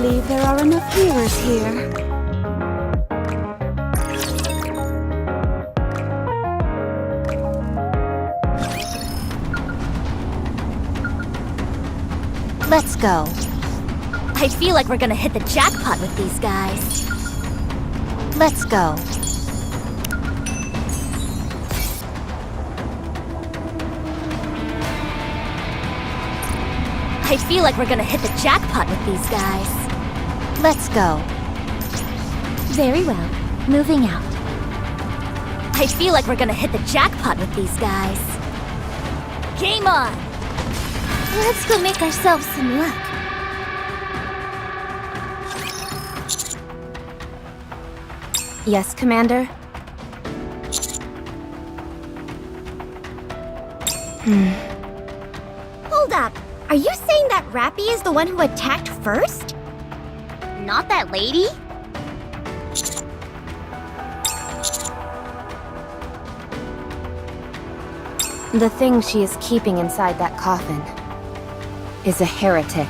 believe there are enough healers here. Let's go. I feel like we're gonna hit the jackpot with these guys. Let's go. I feel like we're gonna hit the jackpot with these guys. Let's go. Very well. Moving out. I feel like we're gonna hit the jackpot with these guys. Game on! Let's go make ourselves some luck. Yes, Commander? Hold up. Are you saying that Rappy is the one who attacked first? Not that lady? The thing she is keeping inside that coffin is a heretic.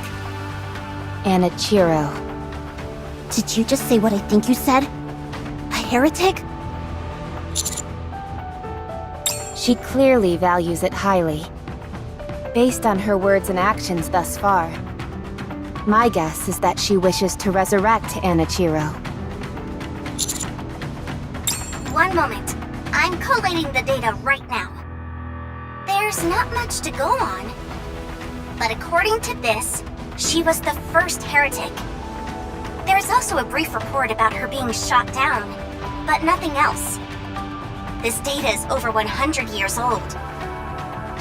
Anichiro. Did you just say what I think you said? A heretic? She clearly values it highly, based on her words and actions thus far. My guess is that she wishes to resurrect Anichiro. One moment. I'm collating the data right now. There's not much to go on. But according to this, she was the first heretic. There's also a brief report about her being shot down, but nothing else. This data is over 100 years old.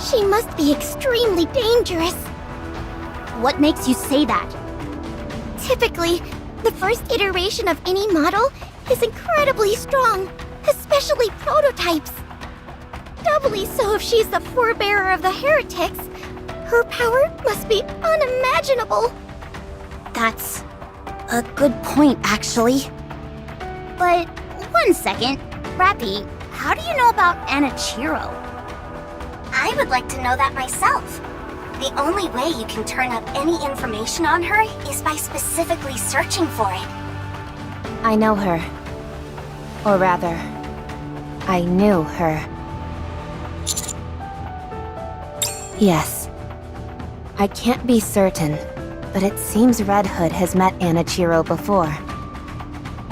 She must be extremely dangerous. What makes you say that? Typically, the first iteration of any model is incredibly strong, especially prototypes. Doubly so if she's the forebearer of the heretics. Her power must be unimaginable. That's a good point, actually. But one second, Rappy, how do you know about Anichiro? I would like to know that myself. The only way you can turn up any information on her is by specifically searching for it. I know her. Or rather, I knew her. Yes. I can't be certain, but it seems Red Hood has met Anichiro before.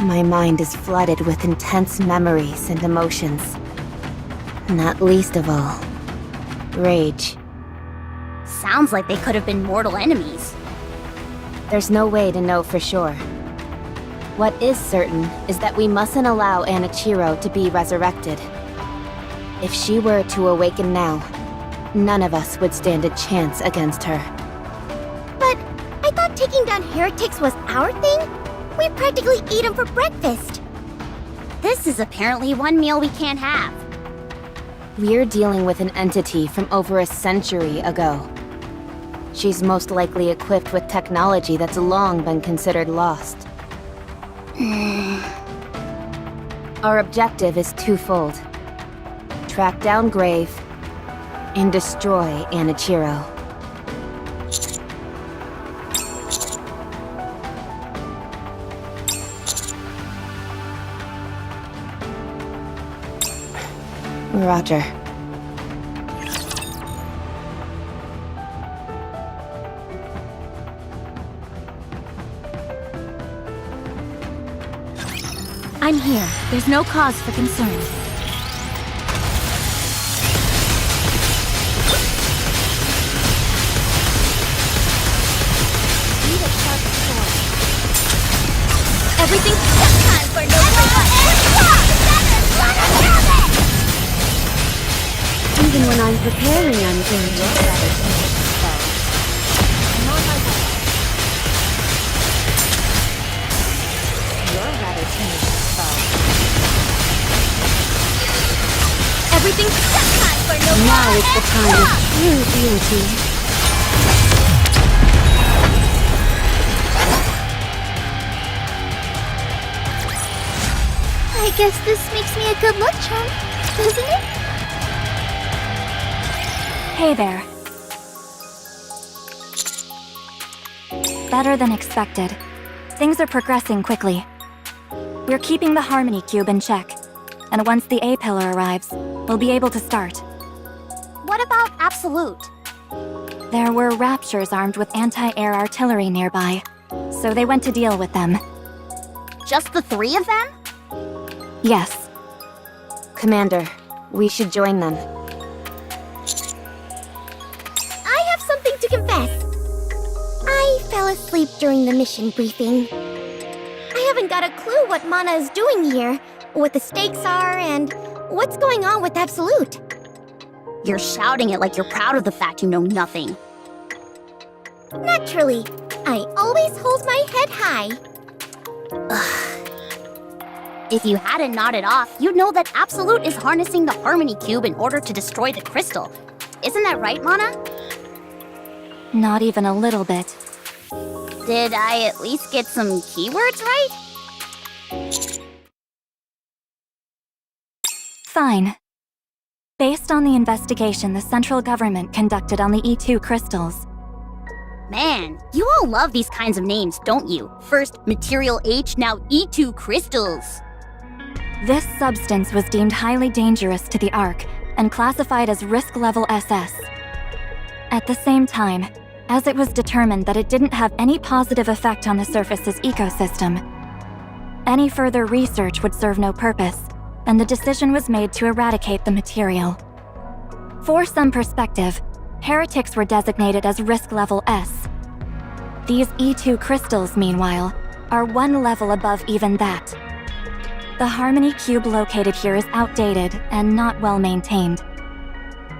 My mind is flooded with intense memories and emotions. Not least of all, rage. Sounds like they could have been mortal enemies. There's no way to know for sure. What is certain is that we mustn't allow Anichiro to be resurrected. If she were to awaken now, none of us would stand a chance against her. But I thought taking down heretics was our thing? We practically eat them for breakfast. This is apparently one meal we can't have. We're dealing with an entity from over a century ago. She's most likely equipped with technology that's long been considered lost. Our objective is twofold. Track down Grave and destroy Anichiro. Roger. I'm here. There's no cause for concern. Everything time for no Even when I'm preparing, I'm going to Everything's time for no Now is the time of true beauty. I guess this makes me a good luck charm, doesn't it? Hey there. Better than expected. Things are progressing quickly. We're keeping the Harmony Cube in check, and once the A-pillar arrives, we'll be able to start. What about Absolute? There were Raptures armed with anti-air artillery nearby, so they went to deal with them. Just the 3 of them? Yes. Commander, we should join them. I have something to confess. I fell asleep during the mission briefing. I haven't got a clue what Mana is doing here, what the stakes are, and what's going on with Absolute. You're shouting it like you're proud of the fact you know nothing. Naturally, I always hold my head high. If you hadn't nodded off, you'd know that Absolute is harnessing the Harmony Cube in order to destroy the crystal. Isn't that right, Mana? Not even a little bit. Did I at least get some keywords right? Fine. Based on the investigation the central government conducted on the E2 crystals. Man, you all love these kinds of names, don't you? First Material H, now E2 crystals. This substance was deemed highly dangerous to the Ark and classified as risk level SS. At the same time, as it was determined that it didn't have any positive effect on the surface's ecosystem, any further research would serve no purpose, and the decision was made to eradicate the material. For some perspective, heretics were designated as risk level S. These E2 crystals, meanwhile, are one level above even that. The Harmony Cube located here is outdated and not well maintained,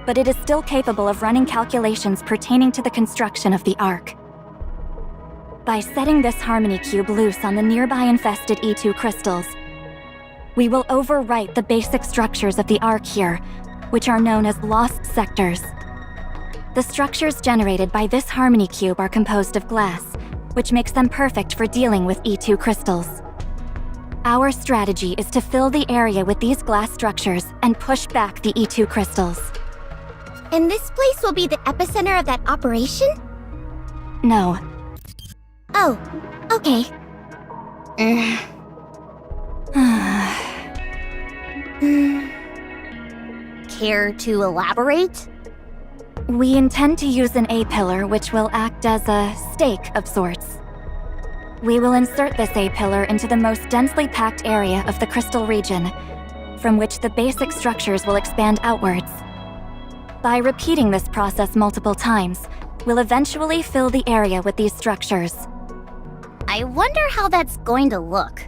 but it is still capable of running calculations pertaining to the construction of the Ark. By setting this Harmony Cube loose on the nearby infested E2 crystals, we will overwrite the basic structures of the Ark here, which are known as lost sectors. The structures generated by this Harmony Cube are composed of glass, which makes them perfect for dealing with E2 crystals. Our strategy is to fill the area with these glass structures and push back the E2 crystals. And this place will be the epicenter of that operation? No. Oh, okay. Care to elaborate? We intend to use an A-pillar which will act as a stake of sorts. We will insert this A-pillar into the most densely packed area of the crystal region, from which the basic structures will expand outwards. By repeating this process multiple times, we'll eventually fill the area with these structures. I wonder how that's going to look.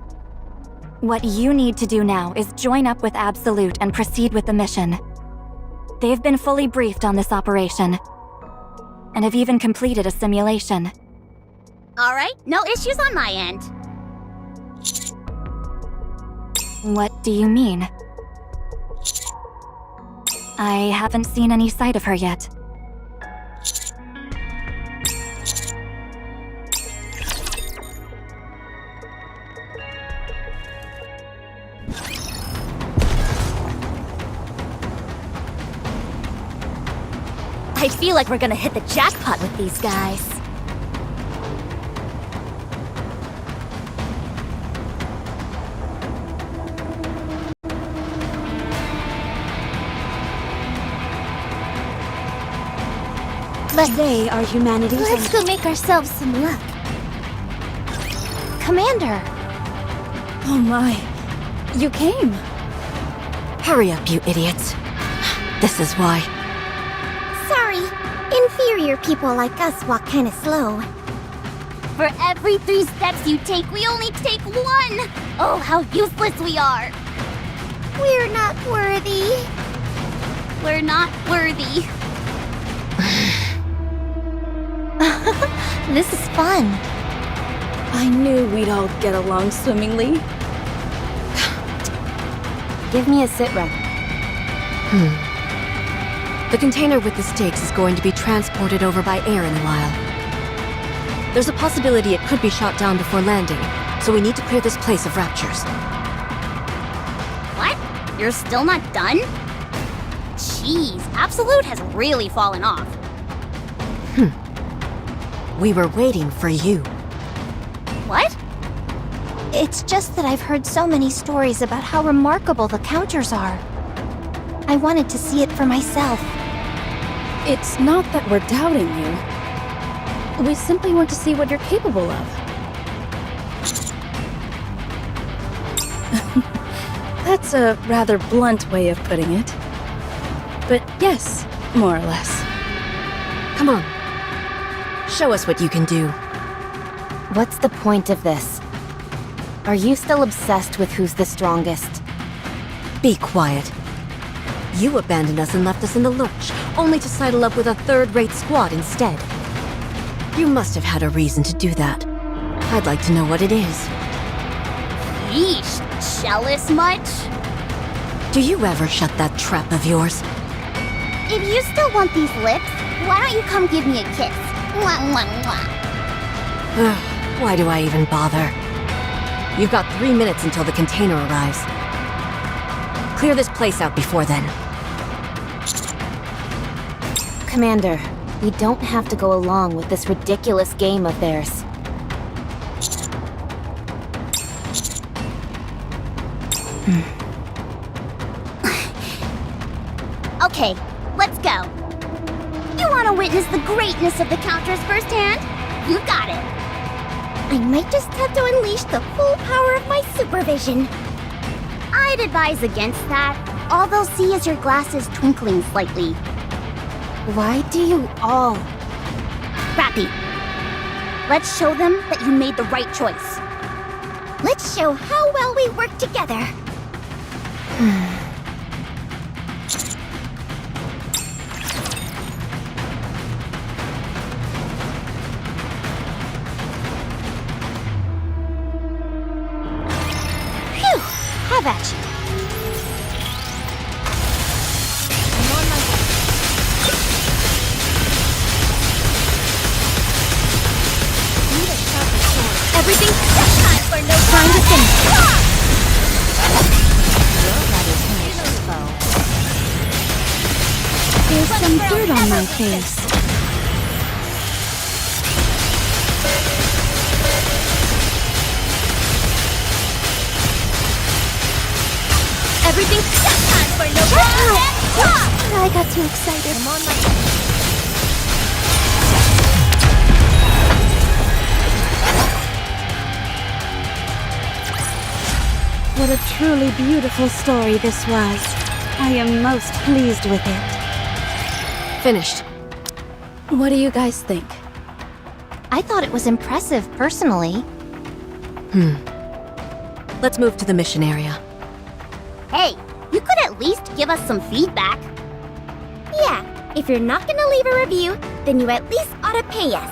What you need to do now is join up with Absolute and proceed with the mission. They've been fully briefed on this operation, and have even completed a simulation. Alright, no issues on my end. What do you mean? I haven't seen any sight of her yet. I feel like we're gonna hit the jackpot with these guys. They are humanity's. Let's go make ourselves some luck. Commander! Oh my. You came. Hurry up, you idiots. This is why. Sorry, inferior people like us walk kinda slow. For every 3 steps you take, we only take 1! Oh, how useless we are! We're not worthy. We're not worthy. This is fun. I knew we'd all get along swimmingly. Give me a sit rep. The container with the stakes is going to be transported over by air in a while. There's a possibility it could be shot down before landing, so we need to clear this place of raptures. What? You're still not done? Jeez, Absolute has really fallen off. We were waiting for you. What? It's just that I've heard so many stories about how remarkable the counters are. I wanted to see it for myself. It's not that we're doubting you. We simply want to see what you're capable of. That's a rather blunt way of putting it. But yes, more or less. Come on. Show us what you can do. What's the point of this? Are you still obsessed with who's the strongest? Be quiet. You abandoned us and left us in the lurch, only to sidle up with a third-rate squad instead. You must have had a reason to do that. I'd like to know what it is. Yeesh, jealous much? Do you ever shut that trap of yours? If you still want these lips, why don't you come give me a kiss? Mwah, mwah, mwah. Ugh, why do I even bother? You've got 3 minutes until the container arrives. Clear this place out before then. Commander, we don't have to go along with this ridiculous game of theirs. Okay, let's go. You want to witness the greatness of the counters firsthand? You got it. I might just have to unleash the full power of my supervision. I'd advise against that. All they'll see is your glasses twinkling slightly. Why do you all... Rappy, let's show them that you made the right choice. Let's show how well we work together. Phew, have at you. Everything Time for no time to finish. There's some dirt on my face. Everything Time for no I got too excited. Come on, What a truly beautiful story this was. I am most pleased with it. Finished. What do you guys think? I thought it was impressive, personally. Let's move to the mission area. Hey, you could at least give us some feedback. Yeah, if you're not gonna leave a review, then you at least ought to pay us.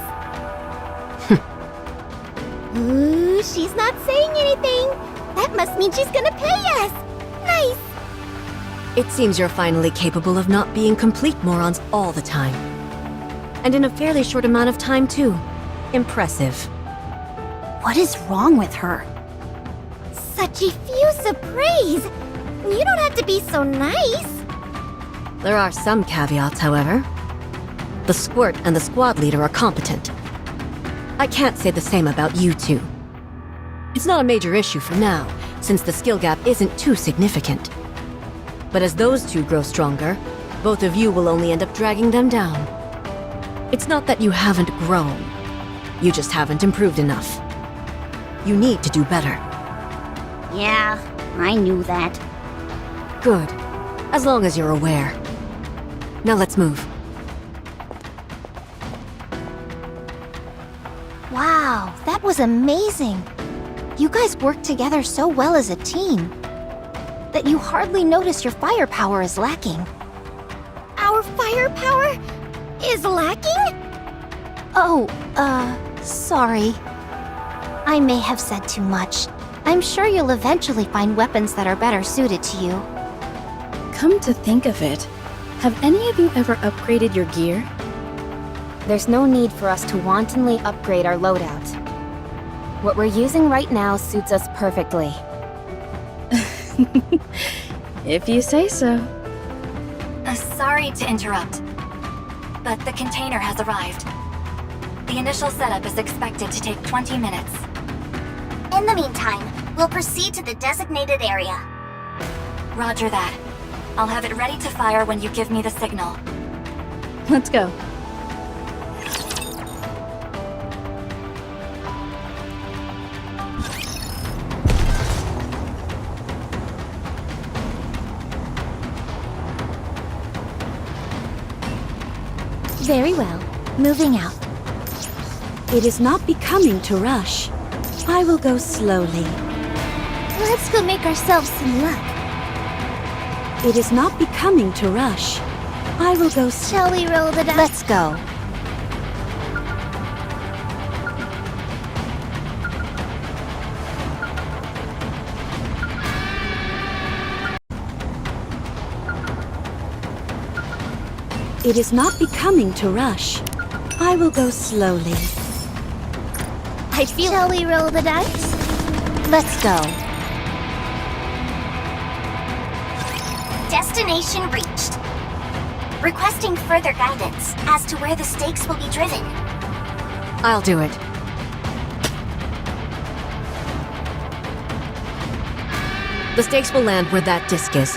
Ooh, she's not saying anything. That must mean she's gonna pay us. Nice. It seems you're finally capable of not being complete morons all the time. And in a fairly short amount of time, too. Impressive. What is wrong with her? Such effusive praise. You don't have to be so nice. There are some caveats, however. The Squirt and the squad leader are competent. I can't say the same about you two. It's not a major issue for now, since the skill gap isn't too significant. But as those two grow stronger, both of you will only end up dragging them down. It's not that you haven't grown. You just haven't improved enough. You need to do better. Yeah, I knew that. Good. As long as you're aware. Now let's move. Wow, that was amazing. You guys work together so well as a team that you hardly notice your firepower is lacking. Our firepower is lacking? Oh, sorry. I may have said too much. I'm sure you'll eventually find weapons that are better suited to you. Come to think of it, have any of you ever upgraded your gear? There's no need for us to wantonly upgrade our loadout. What we're using right now suits us perfectly. If you say so. Sorry to interrupt, but the container has arrived. The initial setup is expected to take 20 minutes. In the meantime, We'll proceed to the designated area. Roger that. I'll have it ready to fire when you give me the signal. Let's go. Very well. Moving out. It is not becoming to rush. I will go slowly. Let's go make ourselves some luck. It is not becoming to rush. I will go Shall we roll the dice? Let's go. It is not becoming to rush. I will go slowly. I feel. Shall we roll the dice? Let's go. Destination reached. Requesting further guidance as to where the stakes will be driven. I'll do it. The stakes will land where that disc is.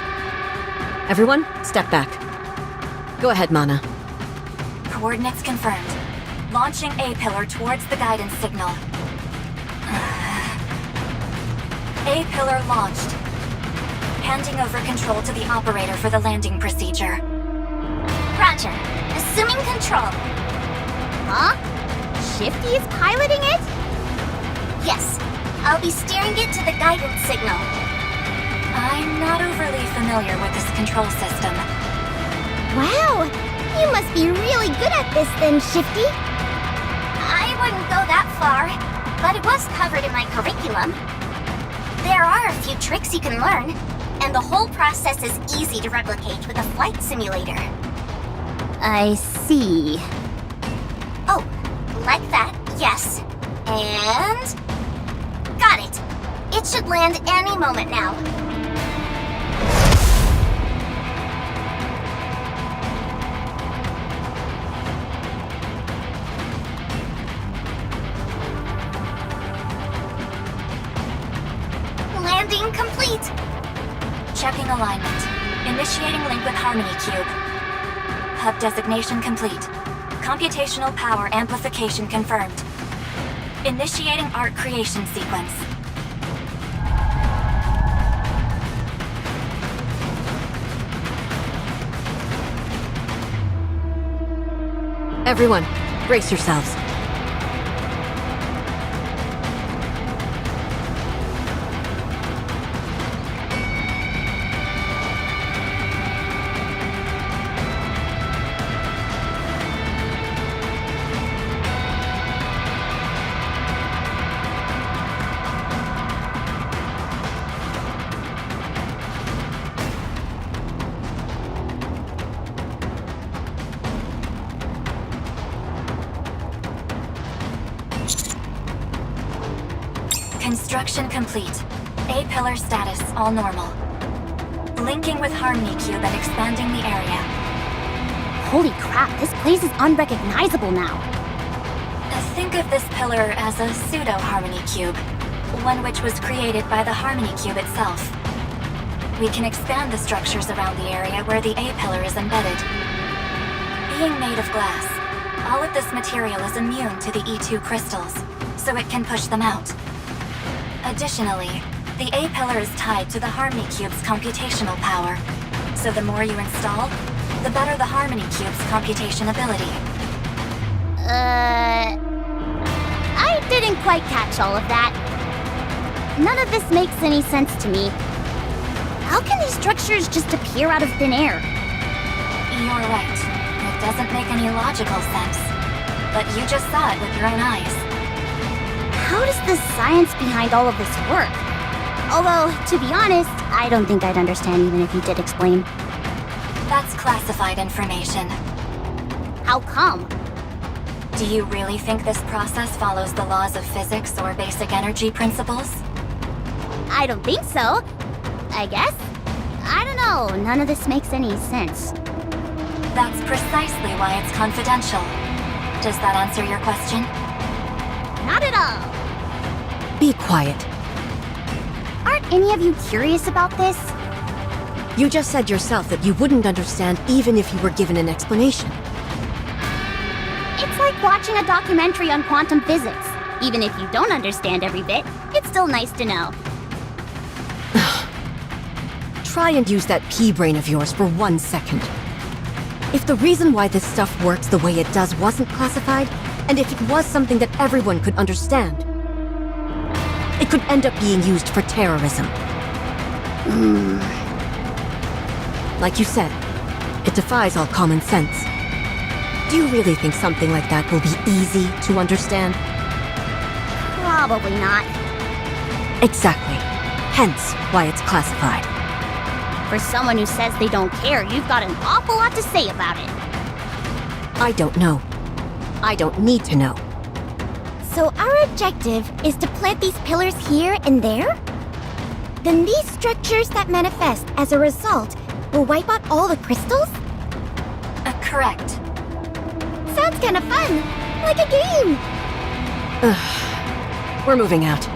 Everyone, step back. Go ahead, Mana. Coordinates confirmed. Launching A-pillar towards the guidance signal. A-pillar launched. Handing over control to the operator for the landing procedure. Roger. Assuming control. Huh? Shifty is piloting it? Yes. I'll be steering it to the guidance signal. I'm not overly familiar with this control system. Wow! You must be really good at this then, Shifty. I wouldn't go that far, but it was covered in my curriculum. There are a few tricks you can learn, and the whole process is easy to replicate with a flight simulator. I see. Oh, like that, yes. And... got it. It should land any moment now. Landing complete. Checking alignment. Initiating link with Harmony Cube. Hub designation complete. Computational power amplification confirmed. Initiating art creation sequence. Everyone, brace yourselves. Construction complete. A-pillar status all normal. Linking with Harmony Cube and expanding the area. Holy crap, this place is unrecognizable now. Think of this pillar as a pseudo-Harmony Cube, one which was created by the Harmony Cube itself. We can expand the structures around the area where the A-pillar is embedded. Being made of glass, all of this material is immune to the E2 crystals, so it can push them out. Additionally, the A-pillar is tied to the Harmony Cube's computational power, so the more you install, the better the Harmony Cube's computation ability. I didn't quite catch all of that. None of this makes any sense to me. How can these structures just appear out of thin air? You're right. It doesn't make any logical sense. But you just saw it with your own eyes. How does the science behind all of this work? Although, to be honest, I don't think I'd understand even if you did explain. That's classified information. How come? Do you really think this process follows the laws of physics or basic energy principles? I don't think so. I guess. I don't know. None of this makes any sense. That's precisely why it's confidential. Does that answer your question? Not at all. Be quiet. Aren't any of you curious about this? You just said yourself that you wouldn't understand even if you were given an explanation. It's like watching a documentary on quantum physics. Even if you don't understand every bit, it's still nice to know. Try and use that pea brain of yours for 1 second. If the reason why this stuff works the way it does wasn't classified, and if it was something that everyone could understand, it could end up being used for terrorism. Like you said, it defies all common sense. Do you really think something like that will be easy to understand? Probably not. Exactly. Hence why it's classified. For someone who says they don't care, you've got an awful lot to say about it. I don't know. I don't need to know. So our objective is to plant these pillars here and there? Then these structures that manifest as a result will wipe out all the crystals? Correct. Sounds kinda fun. Like a game. We're moving out.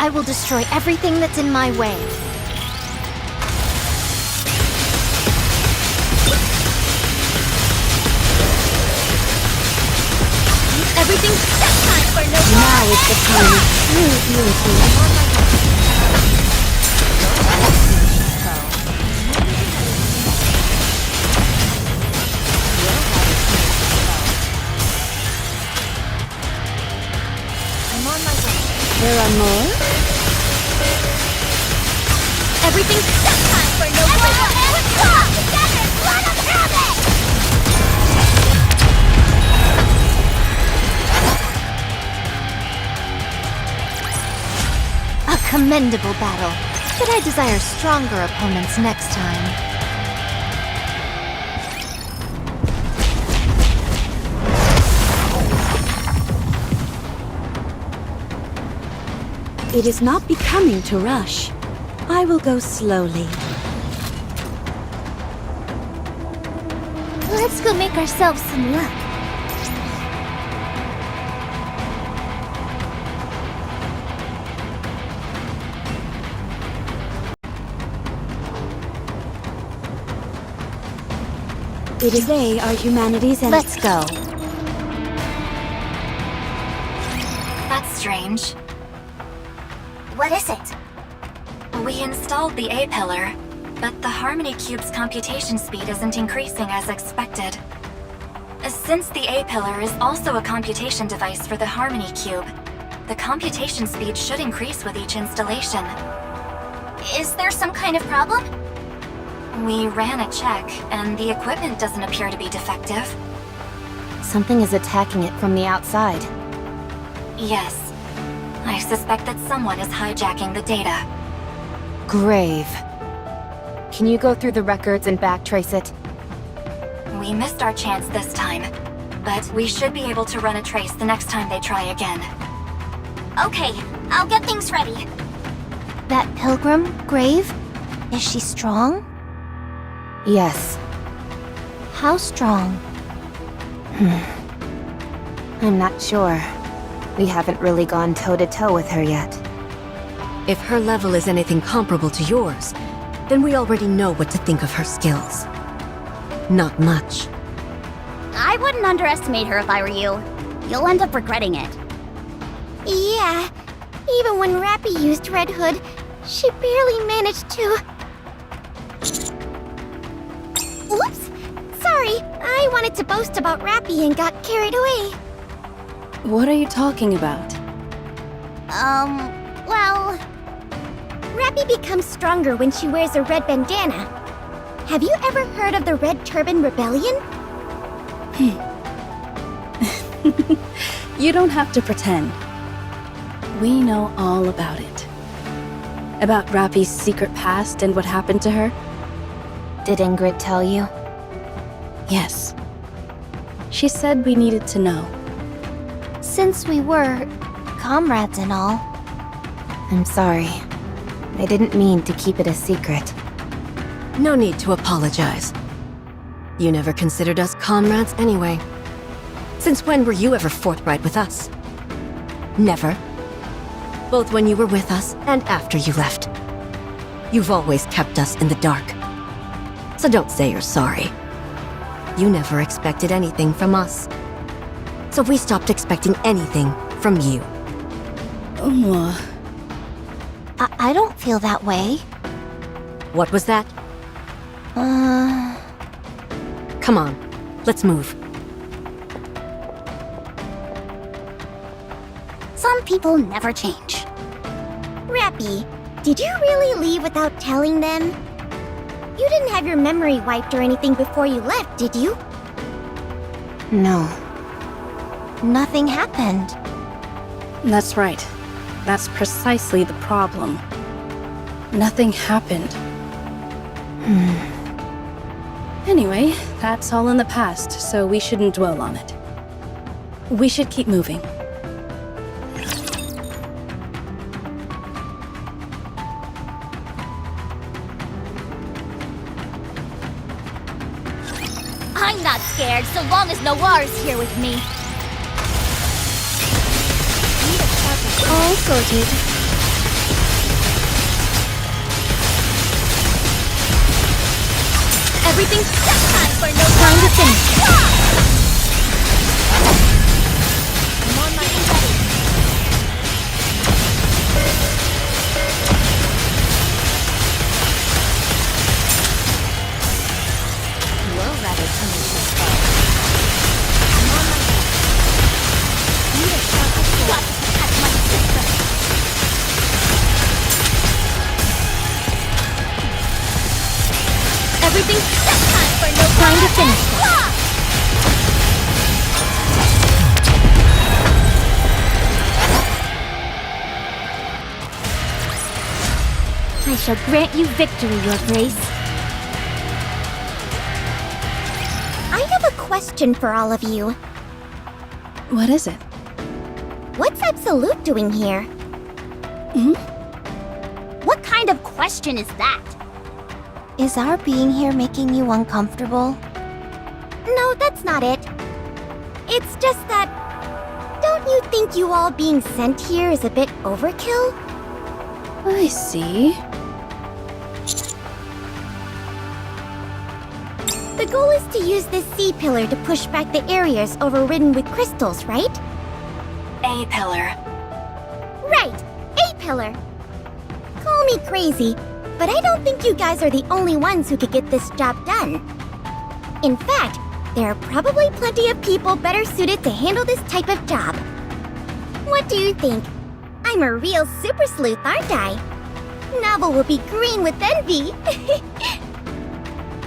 I will destroy everything that's in my way. Everything's set time for no Now is the time of true unity. There are more? Everything's set time for no more. Let's talk together. Let us have it. A commendable battle, but I desire stronger opponents next time. It is not becoming to rush. I will go slowly. Let's go make ourselves some luck. It is they are humanity's end. Let's go. That's strange. What is it? We installed the A-pillar, but the Harmony Cube's computation speed isn't increasing as expected. Since the A-pillar is also a computation device for the Harmony Cube, the computation speed should increase with each installation. Is there some kind of problem? We ran a check, and the equipment doesn't appear to be defective. Something is attacking it from the outside. Yes. I suspect that someone is hijacking the data. Grave. Can you go through the records and backtrace it? We missed our chance this time, but we should be able to run a trace the next time they try again. Okay, I'll get things ready. That pilgrim, Grave? Is she strong? Yes. How strong? I'm not sure. We haven't really gone toe-to-toe with her yet. If her level is anything comparable to yours, then we already know what to think of her skills. Not much. I wouldn't underestimate her if I were you. You'll end up regretting it. Yeah, even when Rappy used Red Hood, she barely managed to... Whoops! Sorry, I wanted to boast about Rappy and got carried away. What are you talking about? Well... Rappy becomes stronger when she wears a red bandana. Have you ever heard of the Red Turban Rebellion? You don't have to pretend. We know all about it. About Rappy's secret past and what happened to her? Did Ingrid tell you? Yes. She said we needed to know. Since we were comrades and all. I'm sorry. I didn't mean to keep it a secret. No need to apologize. You never considered us comrades anyway. Since when were you ever forthright with us? Never. Both when you were with us and after you left. You've always kept us in the dark. So don't say you're sorry. You never expected anything from us. So we stopped expecting anything from you. I don't feel that way. What was that? Come on, let's move. Some people never change. Rappy, did you really leave without telling them? You didn't have your memory wiped or anything before you left, did you? No. Nothing happened. That's right. That's precisely the problem. Nothing happened. Anyway, that's all in the past, so we shouldn't dwell on it. We should keep moving. I'm not scared so long as Noir is here with me. All sorted. Everything's just time for Noir. Time to finish. I'm on my way. Well, rather finish this fight. I'm on my way. Need a shot of blood to protect my sister. Everything's just time for no time to finish. I shall grant you victory, Your Grace. I have a question for all of you. What is it? What's Absolute doing here? What kind of question is that? Is our being here making you uncomfortable? No, that's not it. It's just that... Don't you think you all being sent here is a bit overkill? I see. The goal is to use this C-pillar to push back the areas overridden with crystals, right? A-pillar. Right! A-pillar! Call me crazy, but I don't think you guys are the only ones who could get this job done. In fact, there are probably plenty of people better suited to handle this type of job. What do you think? I'm a real super sleuth, aren't I? Novel will be green with envy.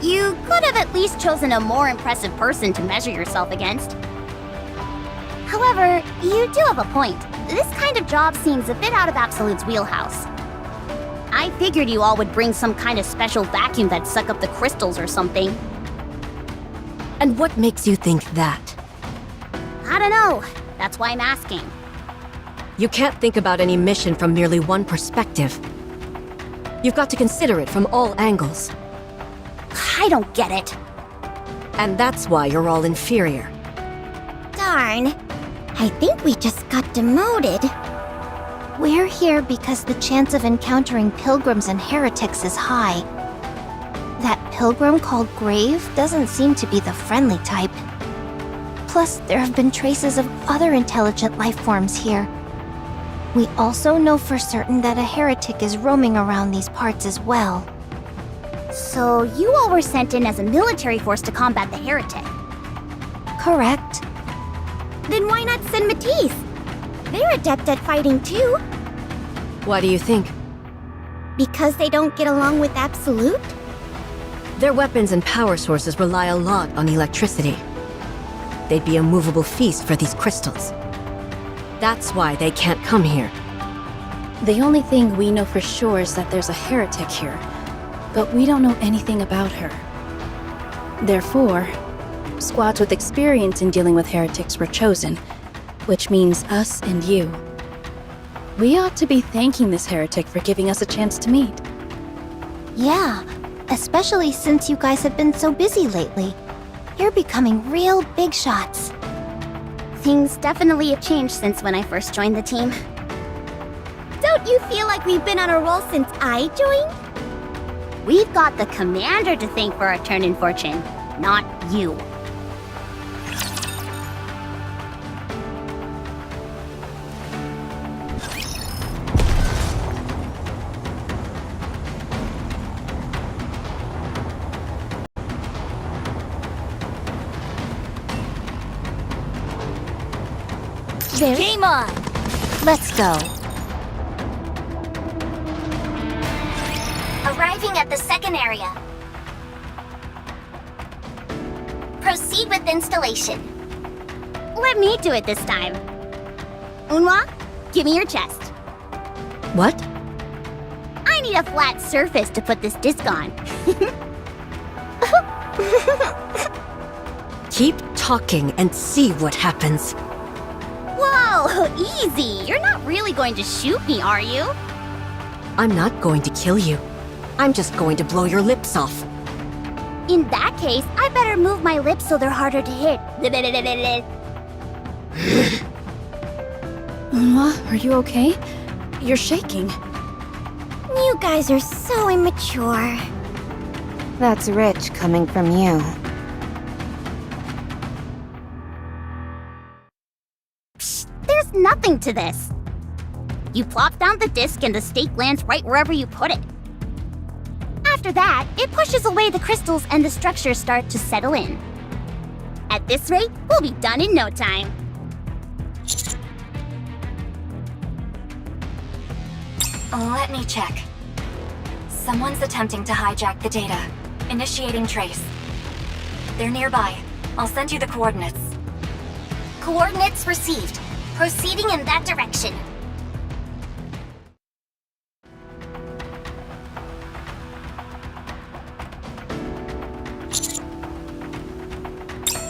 You could have at least chosen a more impressive person to measure yourself against. However, you do have a point. This kind of job seems a bit out of Absolute's wheelhouse. I figured you all would bring some kind of special vacuum that'd suck up the crystals or something. And what makes you think that? I don't know. That's why I'm asking. You can't think about any mission from merely one perspective. You've got to consider it from all angles. I don't get it. And that's why you're all inferior. Darn. I think we just got demoted. We're here because the chance of encountering pilgrims and heretics is high. That pilgrim called Grave doesn't seem to be the friendly type. Plus, there have been traces of other intelligent life forms here. We also know for certain that a heretic is roaming around these parts as well. So you all were sent in as a military force to combat the heretic. Correct. Then why not send Matisse? They're adept at fighting too. Why do you think? Because they don't get along with Absolute? Their weapons and power sources rely a lot on electricity. They'd be a movable feast for these crystals. That's why they can't come here. The only thing we know for sure is that there's a heretic here, but we don't know anything about her. Therefore, squads with experience in dealing with heretics were chosen, which means us and you. We ought to be thanking this heretic for giving us a chance to meet. Yeah, especially since you guys have been so busy lately. You're becoming real big shots. Things definitely have changed since when I first joined the team. Don't you feel like we've been on a roll since I joined? We've got the commander to thank for our turn in fortune, not you. Game on! Let's go. Arriving at the second area. Proceed with installation. Let me do it this time. Unwa, give me your chest. What? I need a flat surface to put this disc on. Keep talking and see what happens. Whoa, easy. You're not really going to shoot me, are you? I'm not going to kill you. I'm just going to blow your lips off. In that case, I better move my lips so they're harder to hit. Unwa, are you okay? You're shaking. You guys are so immature. That's rich coming from you. There's nothing to this. You plop down the disc and the stake lands right wherever you put it. After that, it pushes away the crystals and the structures start to settle in. At this rate, we'll be done in no time. Let me check. Someone's attempting to hijack the data. Initiating trace. They're nearby. I'll send you the coordinates. Coordinates received. Proceeding in that direction.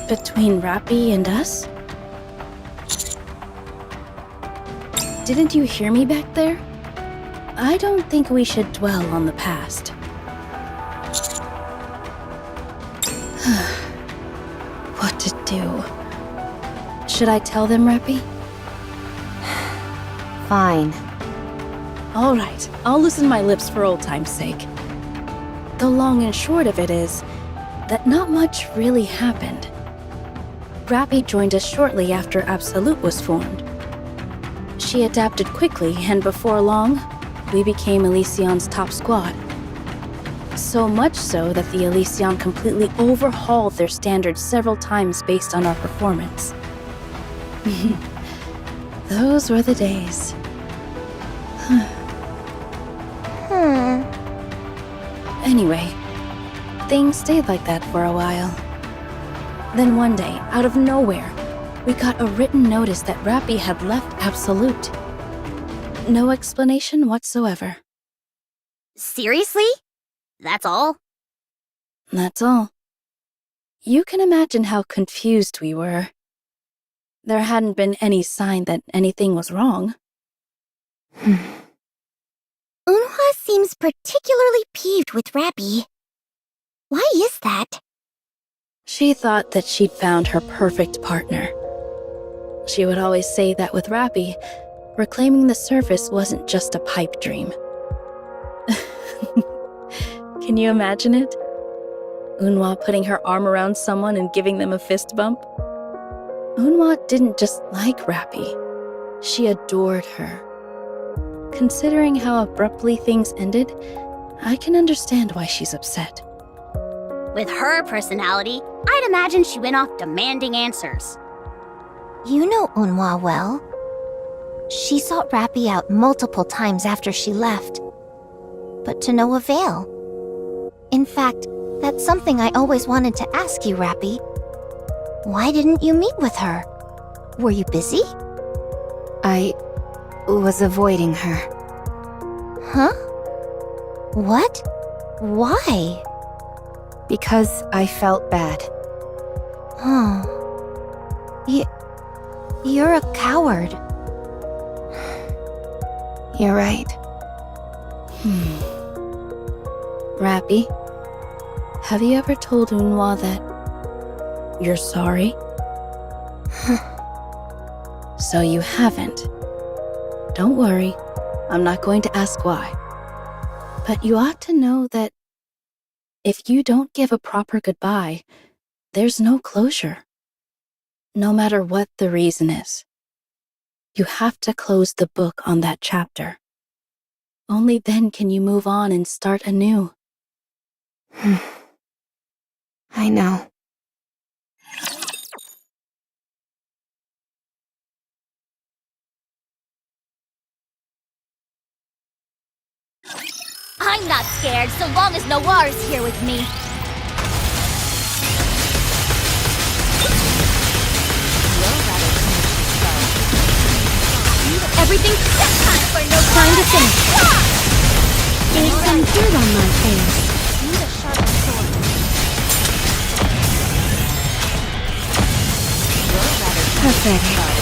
Between Rappy and us? Didn't you hear me back there? I don't think we should dwell on the past. What to do? Should I tell them, Rappy? Fine. All right, I'll loosen my lips for old time's sake. The long and short of it is that not much really happened. Rappy joined us shortly after Absolute was formed. She adapted quickly, and before long, we became Elysion's top squad. So much so that the Elysion completely overhauled their standards several times based on our performance. Those were the days. Anyway, things stayed like that for a while. Then one day, out of nowhere, we got a written notice that Rappy had left Absolute. No explanation whatsoever. Seriously? That's all? That's all. You can imagine how confused we were. There hadn't been any sign that anything was wrong. Unhwa seems particularly peeved with Rappy. Why is that? She thought that she'd found her perfect partner. She would always say that with Rappy, reclaiming the surface wasn't just a pipe dream. Can you imagine it? Unhwa putting her arm around someone and giving them a fist bump? Unhwa didn't just like Rappy. She adored her. Considering how abruptly things ended, I can understand why she's upset. With her personality, I'd imagine she went off demanding answers. You know Unhwa well. She sought Rappy out multiple times after she left, but to no avail. In fact, that's something I always wanted to ask you, Rappy. Why didn't you meet with her? Were you busy? I was avoiding her. Huh? What? Why? Because I felt bad. Huh. You're a coward. You're right. Rappy, have you ever told Unhwa that You're sorry? So you haven't. Don't worry, I'm not going to ask why. But you ought to know that if you don't give a proper goodbye, there's no closure. No matter what the reason is. You have to close the book on that chapter. Only then can you move on and start anew. I know. I'm not scared so long as Noir is here with me. Everything's time for Noir. Time to finish. There's some dirt on my face. Need a sharp sword. Pathetic.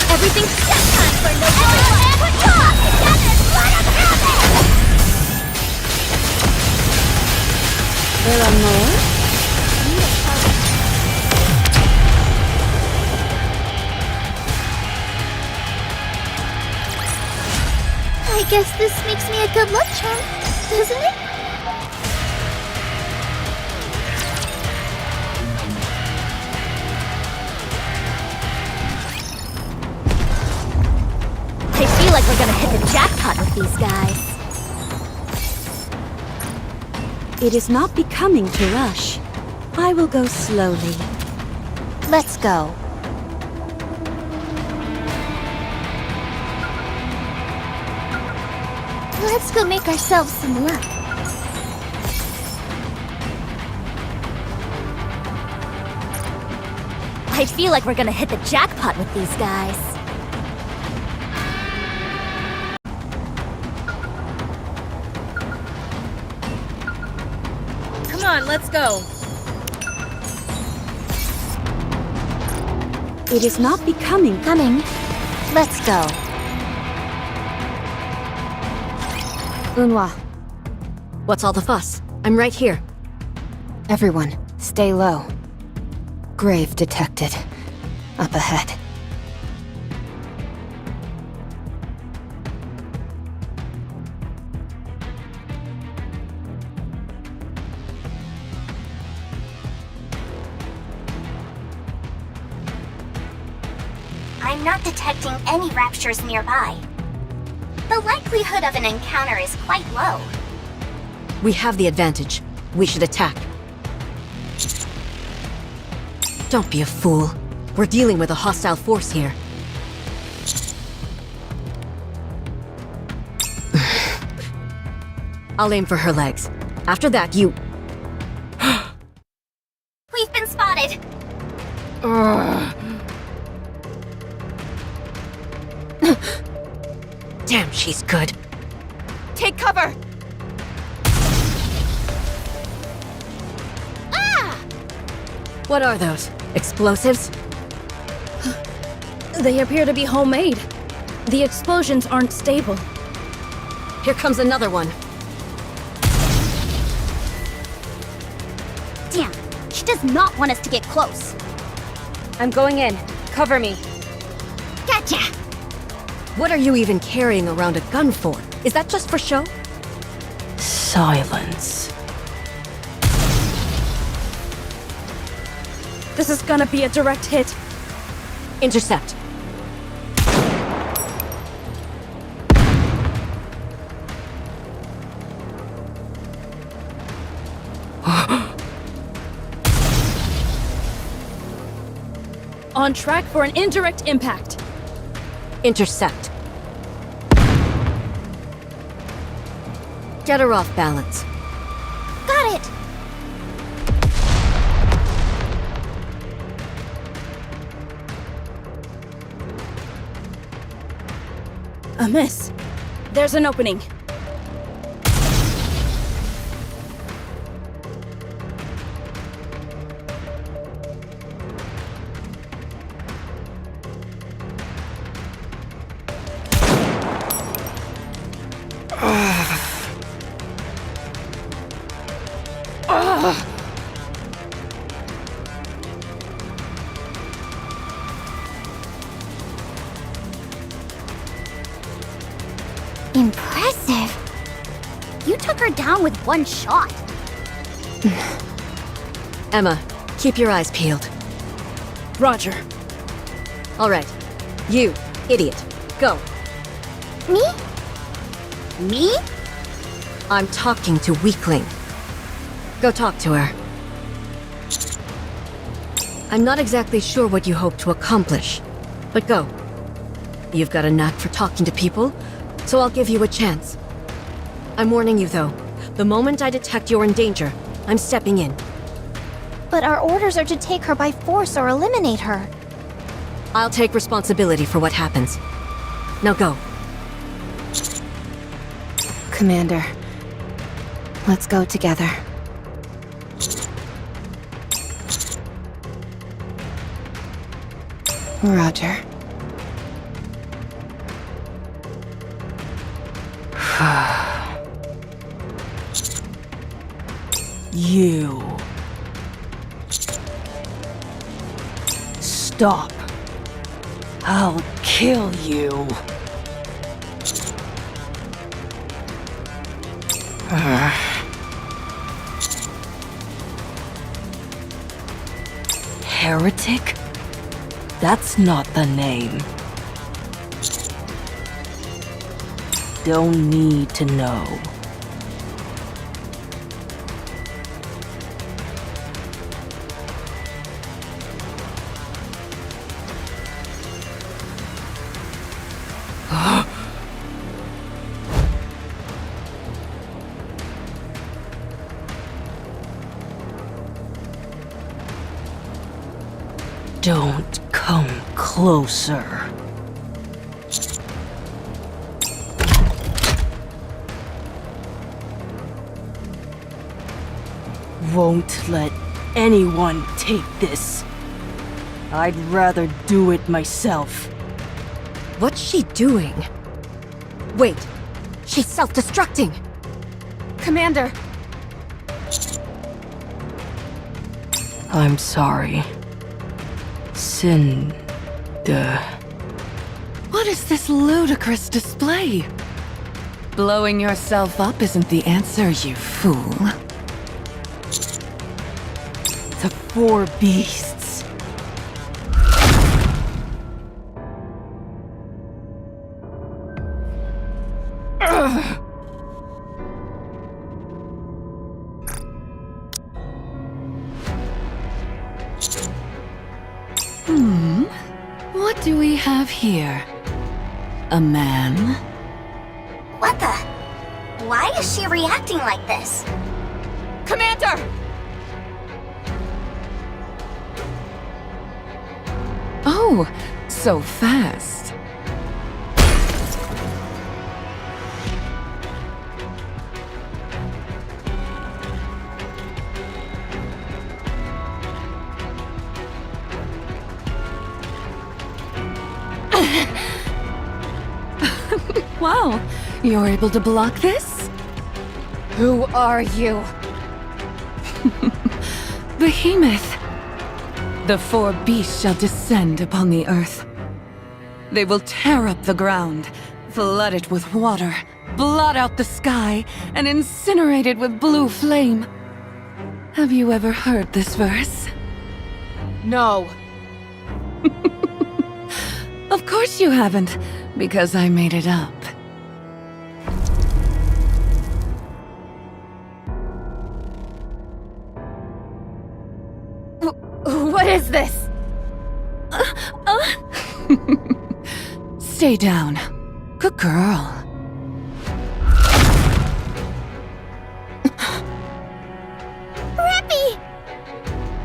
Everything's time for Noir. Put talk together. Let him have it. There are more? I guess this makes me a good luck charm, doesn't it? I feel like we're gonna hit the jackpot with these guys. It is not becoming to rush. I will go slowly. Let's go. Let's go make ourselves some luck. I feel like we're gonna hit the jackpot with these guys. Come on, let's go. It is not becoming. Coming. Let's go. Unwa, What's all the fuss? I'm right here. everyone, stay low. Grave detected. Up ahead. I'm not detecting any raptures nearby. The likelihood of an encounter is quite low. We have the advantage. We should attack. Don't be a fool. We're dealing with a hostile force here. I'll aim for her legs. After that, you... We've been spotted. Damn, she's good. Take cover! What are those? Explosives? They appear to be homemade. The explosions aren't stable. Here comes another one. Damn, she does not want us to get close. I'm going in. Cover me. Gotcha! What are you even carrying around a gun for? Is that just for show? Silence. This is gonna be a direct hit. Intercept. On track for an indirect impact. Intercept. Get her off balance. Got it! A miss. There's an opening. impressive. You took her down with one shot. Emma, keep your eyes peeled. Roger. All right. You, idiot. Go. Me? Me? I'm talking to Weakling. Go talk to her. I'm not exactly sure what you hope to accomplish, but go. You've got a knack for talking to people, so I'll give you a chance. I'm warning you though, the moment I detect you're in danger, I'm stepping in. But our orders are to take her by force or eliminate her. I'll take responsibility for what happens. Now go. Commander, let's go together. Roger. You. Stop. I'll kill you. Heretic? That's not the name. Don't need to know. Don't come closer. Won't let anyone take this. I'd rather do it myself. What's she doing? Wait, she's self-destructing! Commander! I'm sorry. What is this ludicrous display? Blowing yourself up isn't the answer, you fool. The four beasts. What do we have here? A man? What the? Why is she reacting like this? Commander! Oh, so fast. Wow, you're able to block this? Who are you? Behemoth. The four beasts shall descend upon the earth. They will tear up the ground, flood it with water, blot out the sky, and incinerate it with blue flame. Have you ever heard this verse? No. Of course you haven't, because I made it up. What is this? Stay down. Good girl. Rappy!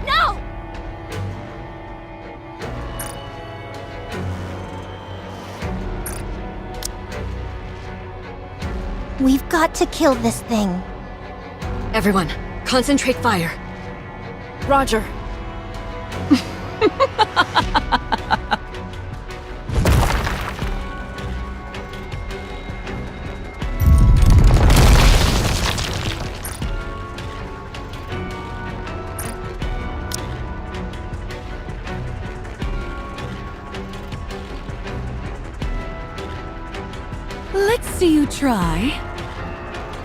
No! We've got to kill this thing. Everyone, concentrate fire. Roger. Let's see you try.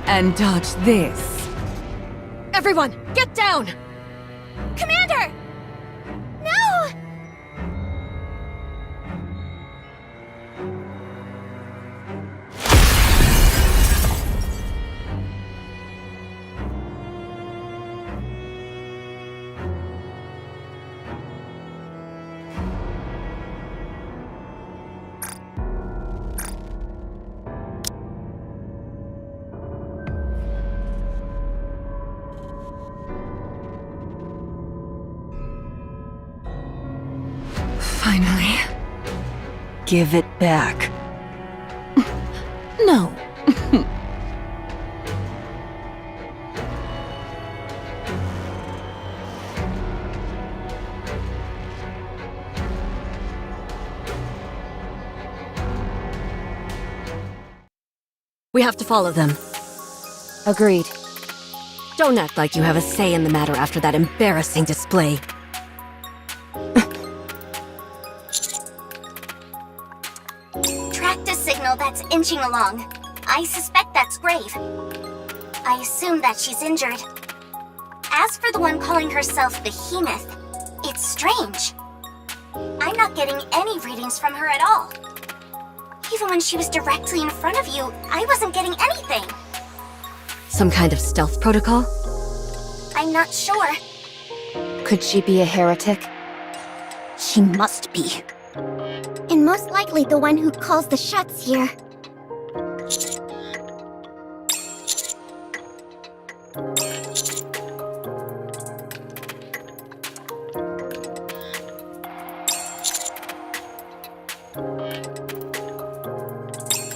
And dodge this. Everyone, get down! Commander! No! Finally. Give it back. No. We have to follow them. Agreed. Don't act like you have a say in the matter after that embarrassing display. Tracked a signal that's inching along. I suspect that's Grave. I assume that she's injured. As for the one calling herself Behemoth, it's strange. I'm not getting any readings from her at all. Even when she was directly in front of you, I wasn't getting anything. Some kind of stealth protocol? I'm not sure. Could she be a heretic? She must be. And most likely the one who calls the shots here.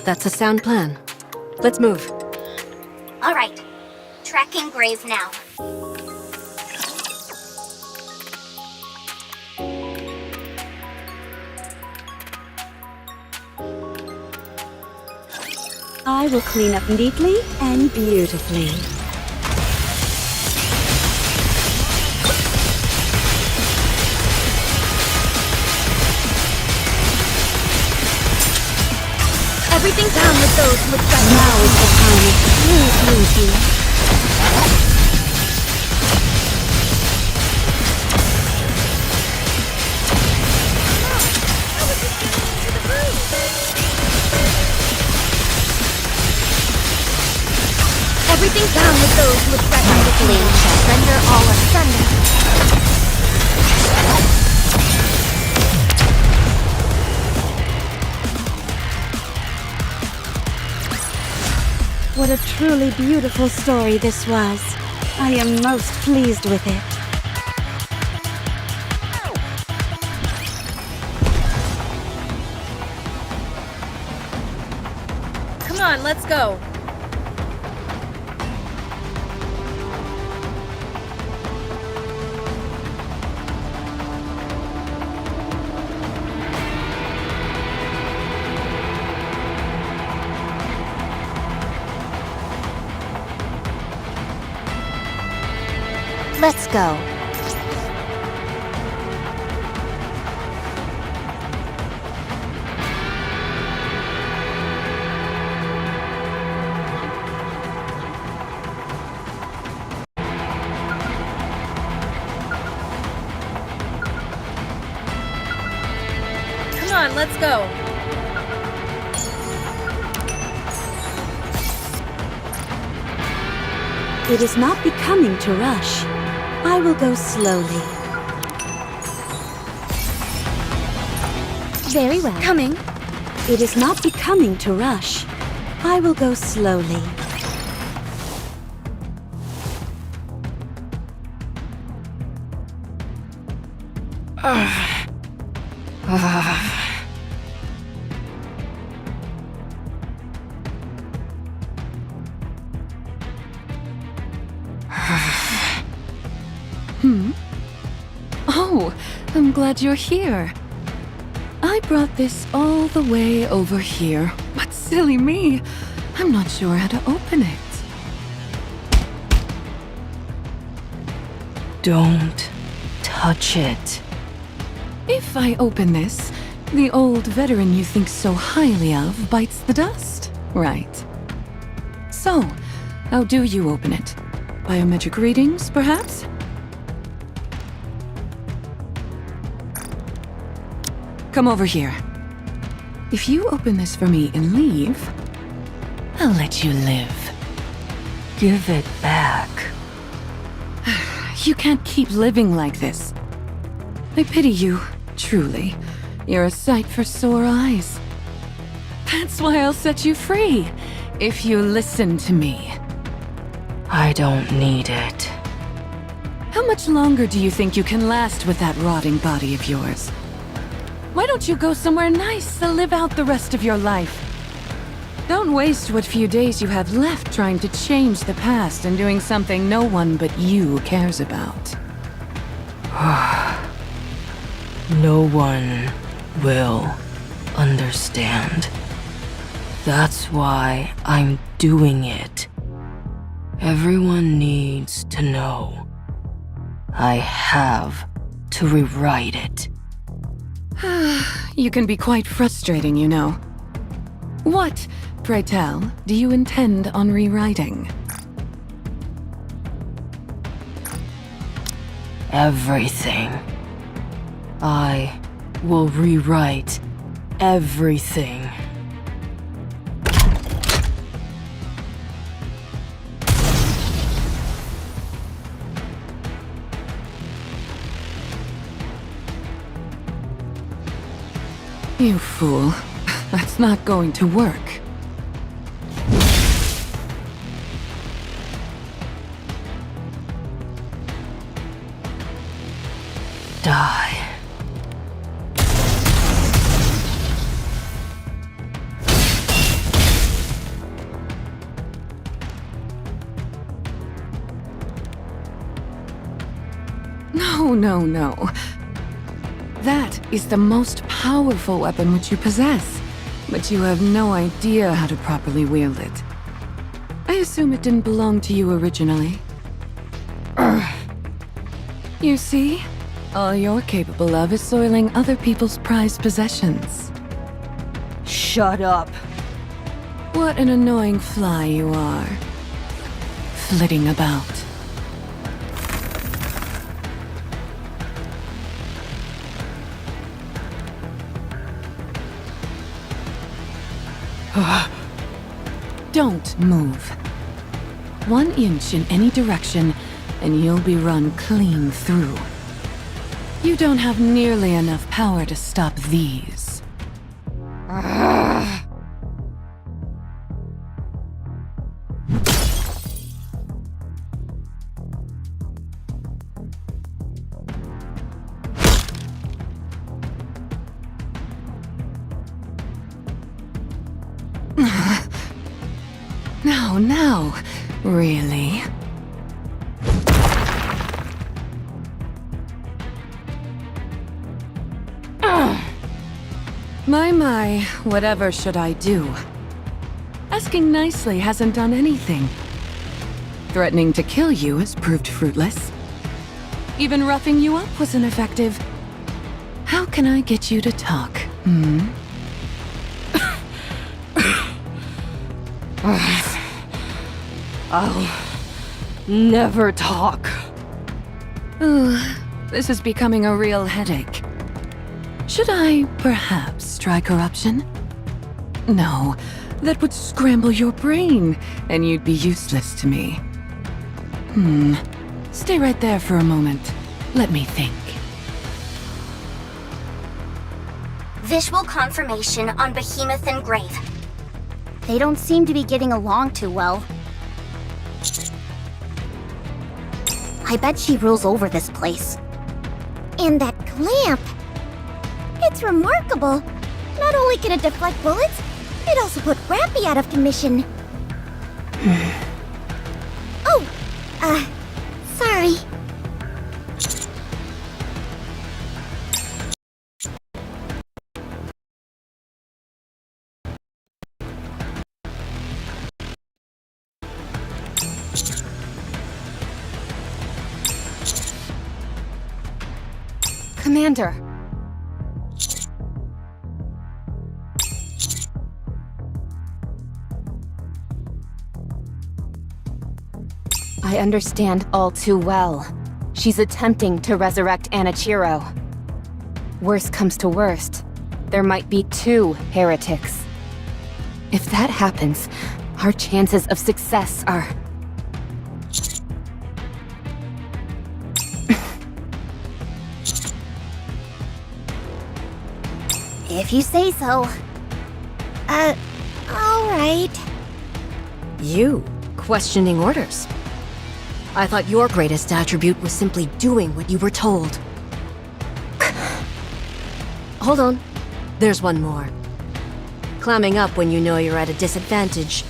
That's a sound plan. Let's move. All right. Tracking Grave now. I will clean up neatly and beautifully. Everything's down with those who expect Now is the time of true beauty. Everything's down with those who expect the flame shall render all asunder. What a truly beautiful story this was. I am most pleased with it. Come on, let's go. Let's go. Come on, let's go. It is not becoming to rush. I will go slowly. Very well. Coming. It is not becoming to rush. I will go slowly. Oh, I'm glad you're here. I brought this all the way over here, but silly me, I'm not sure how to open it. Don't touch it. If I open this, the old veteran you think so highly of bites the dust. Right. So, how do you open it? Biometric readings, perhaps? Come over here. If you open this for me and leave, I'll let you live. Give it back. You can't keep living like this. I pity you, truly. You're a sight for sore eyes. That's why I'll set you free, if you listen to me. I don't need it. How much longer do you think you can last with that rotting body of yours? Why don't you go somewhere nice to live out the rest of your life? Don't waste what few days you have left trying to change the past and doing something no one but you cares about. No one will understand. That's why I'm doing it. Everyone needs to know. I have to rewrite it. You can be quite frustrating, you know. What, pray tell, do you intend on rewriting? Everything. I will rewrite everything. You fool. That's not going to work. Die. No, no, no. That is the most powerful weapon which you possess, but you have no idea how to properly wield it. I assume it didn't belong to you originally. You see? All you're capable of is soiling other people's prized possessions. Shut up. What an annoying fly you are. Flitting about. Don't move. 1 inch in any direction, and you'll be run clean through. You don't have nearly enough power to stop these. Now, really? My, whatever should I do? Asking nicely hasn't done anything. Threatening to kill you has proved fruitless. Even roughing you up was ineffective. How can I get you to talk, I'll never talk. Ooh, this is becoming a real headache. Should I, perhaps, try corruption? No, that would scramble your brain, and you'd be useless to me. Stay right there for a moment. Let me think. Visual confirmation on Behemoth and Grave. They don't seem to be getting along too well. I bet she rules over this place. And that clamp! It's remarkable. Not only can it deflect bullets, it also put Rappy out of commission. Sorry. Commander! I understand all too well. She's attempting to resurrect Anichiro. Worst comes to worst, there might be 2 heretics. If that happens, our chances of success are... If you say so. Alright. You questioning orders. I thought your greatest attribute was simply doing what you were told. Hold on. There's one more. Clamming up when you know you're at a disadvantage.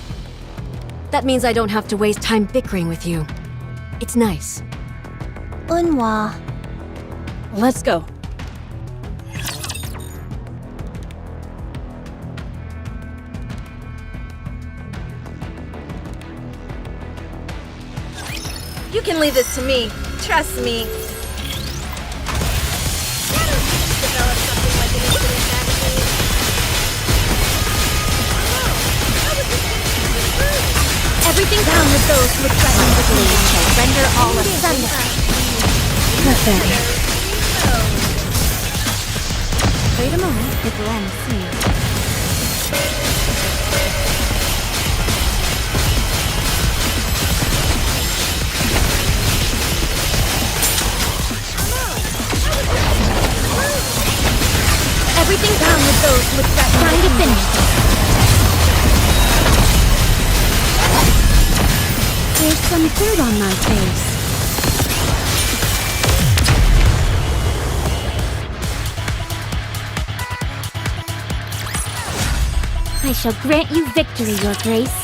That means I don't have to waste time bickering with you. It's nice. Unwa. Let's go. You can leave this to me. Trust me. Everything down with those who would threaten the bleed shall render all asunder. Nothing. Wait a moment. It will end soon. Everything down with those who would threaten. Time to finish this. There's some dirt on my face. I shall grant you victory, Your Grace.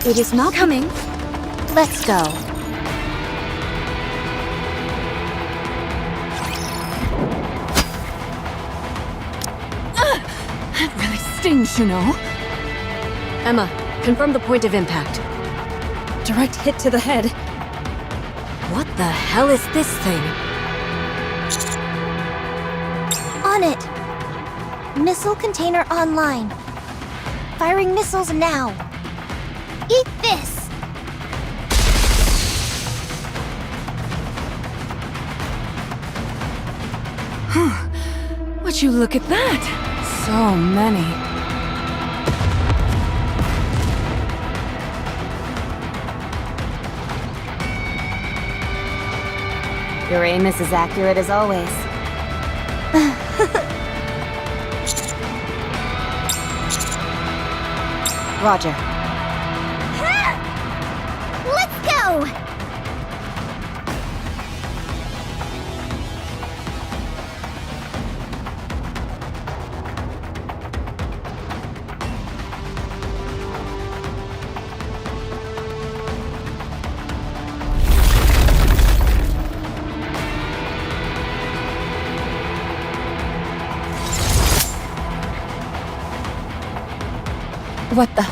It is not coming. Let's go. That really stings, you know. Emma, confirm the point of impact. Direct hit to the head. What the hell is this thing? On it. Missile container online. Firing missiles now. Eat this! Would you look at that? So many. Your aim is as accurate as always. Roger. Let's go! What the?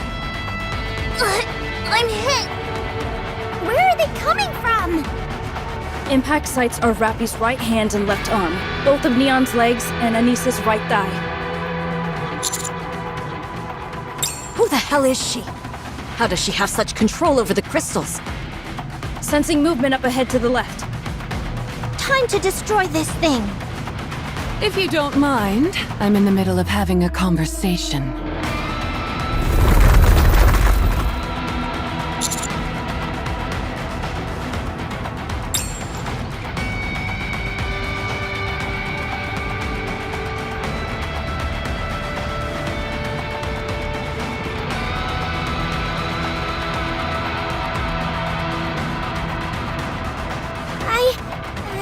I'm hit! Where are they coming from? Impact sites are Rappy's right hand and left arm, both of Neon's legs and Anissa's right thigh. Who the hell is she? How does she have such control over the crystals? Sensing movement up ahead to the left. Time to destroy this thing. If you don't mind, I'm in the middle of having a conversation.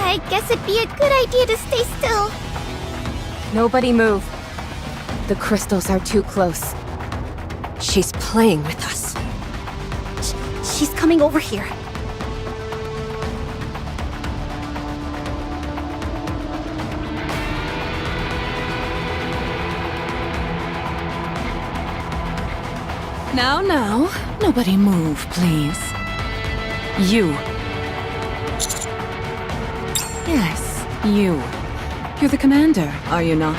I guess it'd be a good idea to stay still. Nobody move. The crystals are too close. She's playing with us. She's coming over here. Now, nobody move, please. You. Yes, you. You're the commander, are you not?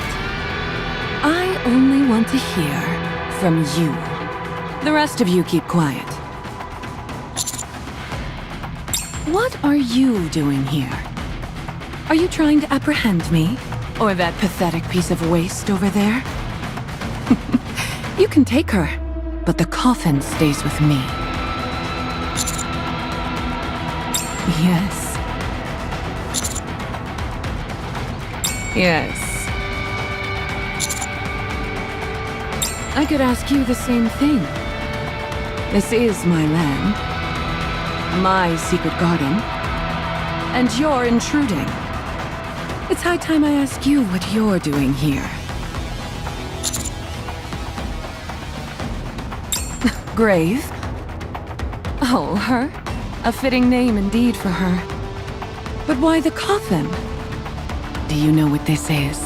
I only want to hear from you. The rest of you keep quiet. What are you doing here? Are you trying to apprehend me? Or that pathetic piece of waste over there? You can take her, but the coffin stays with me. Yes. Yes. I could ask you the same thing. This is my land, my secret garden, and you're intruding. It's high time I ask you what you're doing here. Grave? Oh, her? A fitting name indeed for her. But why the coffin? Do you know what this is?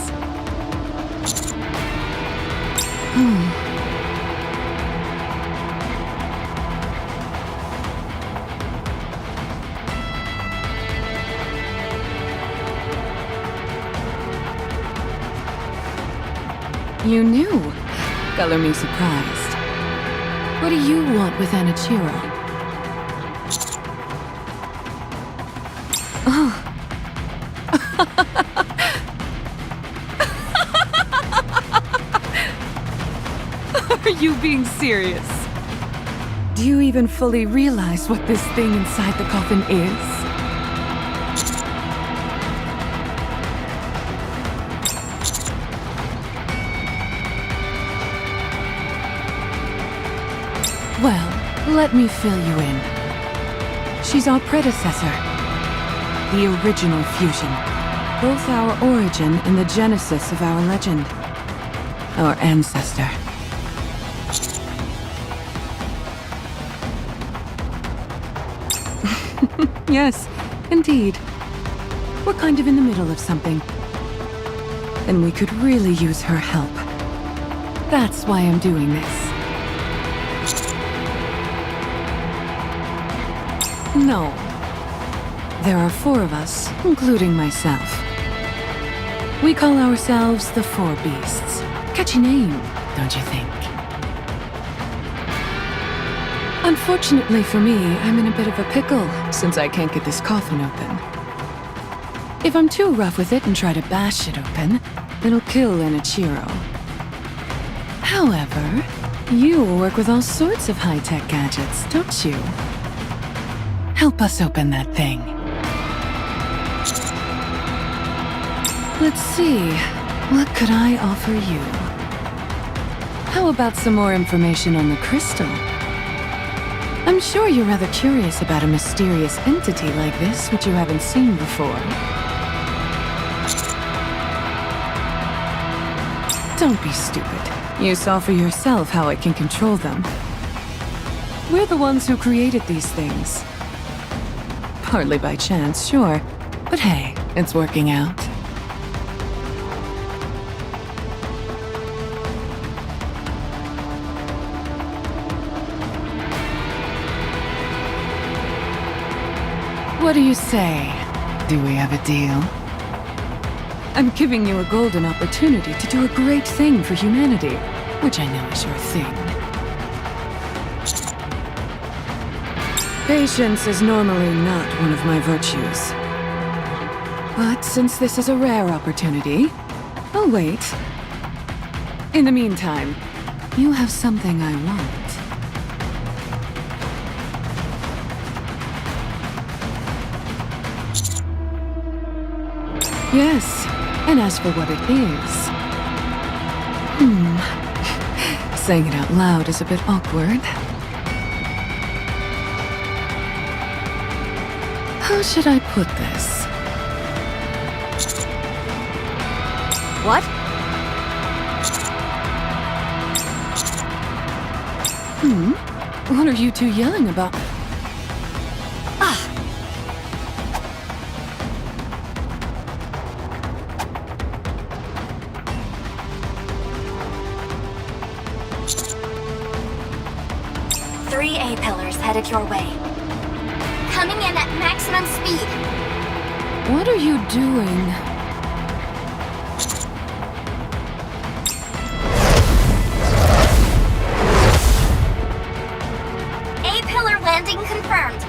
You knew. Color me surprised. What do you want with Anichiro? Oh. Are you being serious? Do you even fully realize what this thing inside the coffin is? Well, let me fill you in. She's our predecessor. The original fusion. Both our origin and the genesis of our legend. Our ancestor. Yes, indeed. We're kind of in the middle of something. And we could really use her help. That's why I'm doing this. No. There are 4 of us, including myself. We call ourselves the 4 Beasts. Catchy name, don't you think? Unfortunately for me, I'm in a bit of a pickle, since I can't get this coffin open. If I'm too rough with it and try to bash it open, it'll kill Anichiro. However, you work with all sorts of high-tech gadgets, don't you? Help us open that thing. Let's see, what could I offer you? How about some more information on the crystal? I'm sure you're rather curious about a mysterious entity like this, which you haven't seen before. Don't be stupid. You saw for yourself how I can control them. We're the ones who created these things. Partly by chance, sure. But hey, it's working out. What do you say? Do we have a deal? I'm giving you a golden opportunity to do a great thing for humanity, which I know is your thing. Patience is normally not one of my virtues. But since this is a rare opportunity, I'll wait. In the meantime, you have something I want. Yes, and as for what it is... saying it out loud is a bit awkward. How should I put this? What? What are you two yelling about? A-pillars headed your way. Coming in at maximum speed. What are you doing? A-pillar landing confirmed.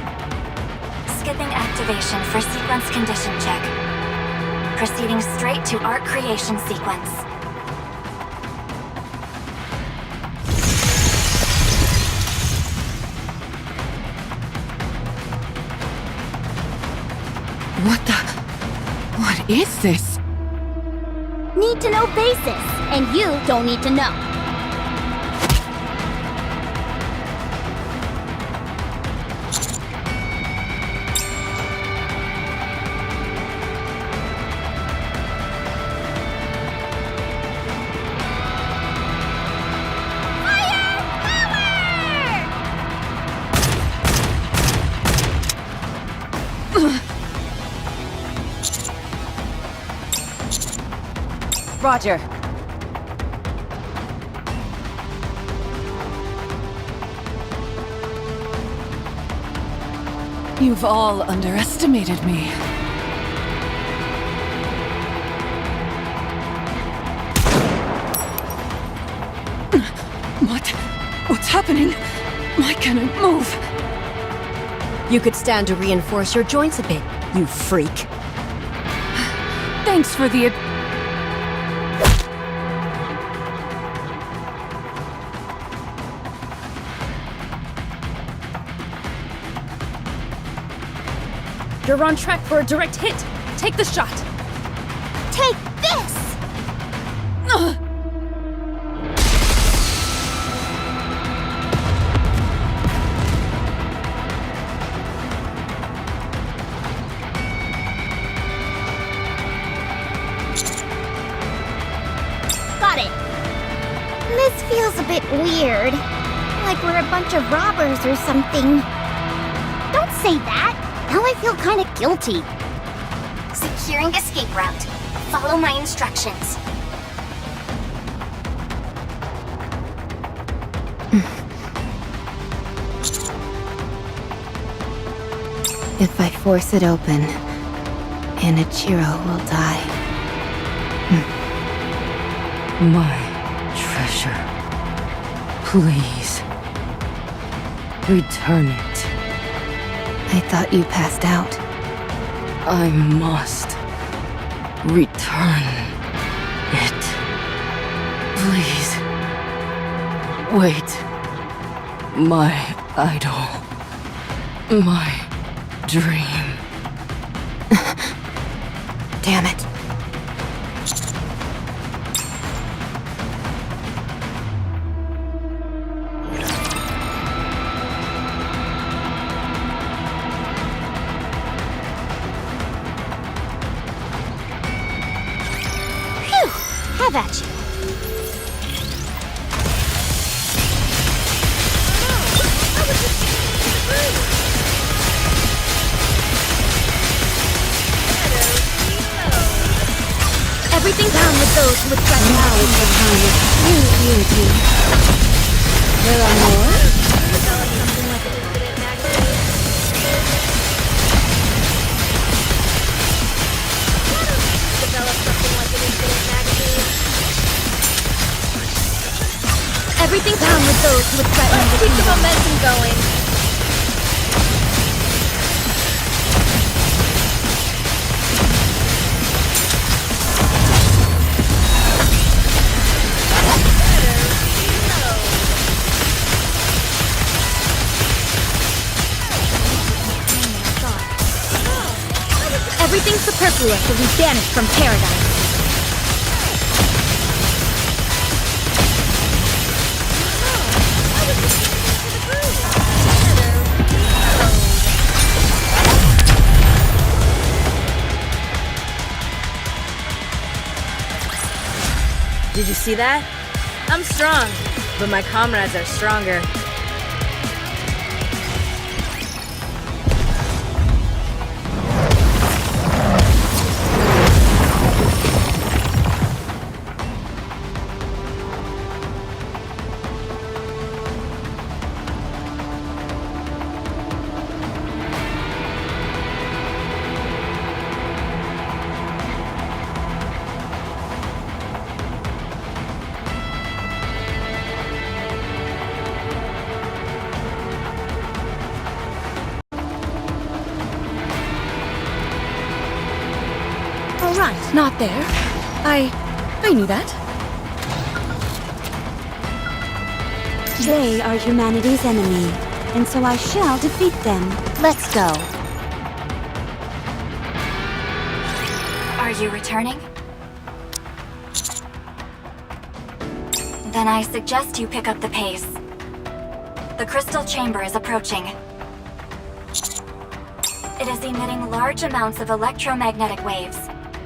Skipping activation for sequence condition check. Proceeding straight to arc creation sequence. What is this? Need to know basis, and you don't need to know. Roger. You've all underestimated me. What's happening? Why can't I move? You could stand to reinforce your joints a bit, you freak. Thanks for the... You're on track for a direct hit. Take the shot. Take this! Got it. This feels a bit weird. Like we're a bunch of robbers or something. Don't say that. Now I feel kind of guilty. Securing escape route. Follow my instructions. If I force it open, Anichiro will die. My treasure. Please. Return it. I thought you passed out. I must return it. Please. Wait. My idol. My dream. Damn it. Have at you. Everything down with those who would threaten knowledge of how your unity. There are more? Everything down with those who would threaten to keep the momentum going. Everything superfluous will be banished from paradise. Did you see that? I'm strong, but my comrades are stronger. right, not there. I knew that. They are humanity's enemy, and so I shall defeat them. Let's go. Are you returning? Then I suggest you pick up the pace. The crystal chamber is approaching. It is emitting large amounts of electromagnetic waves,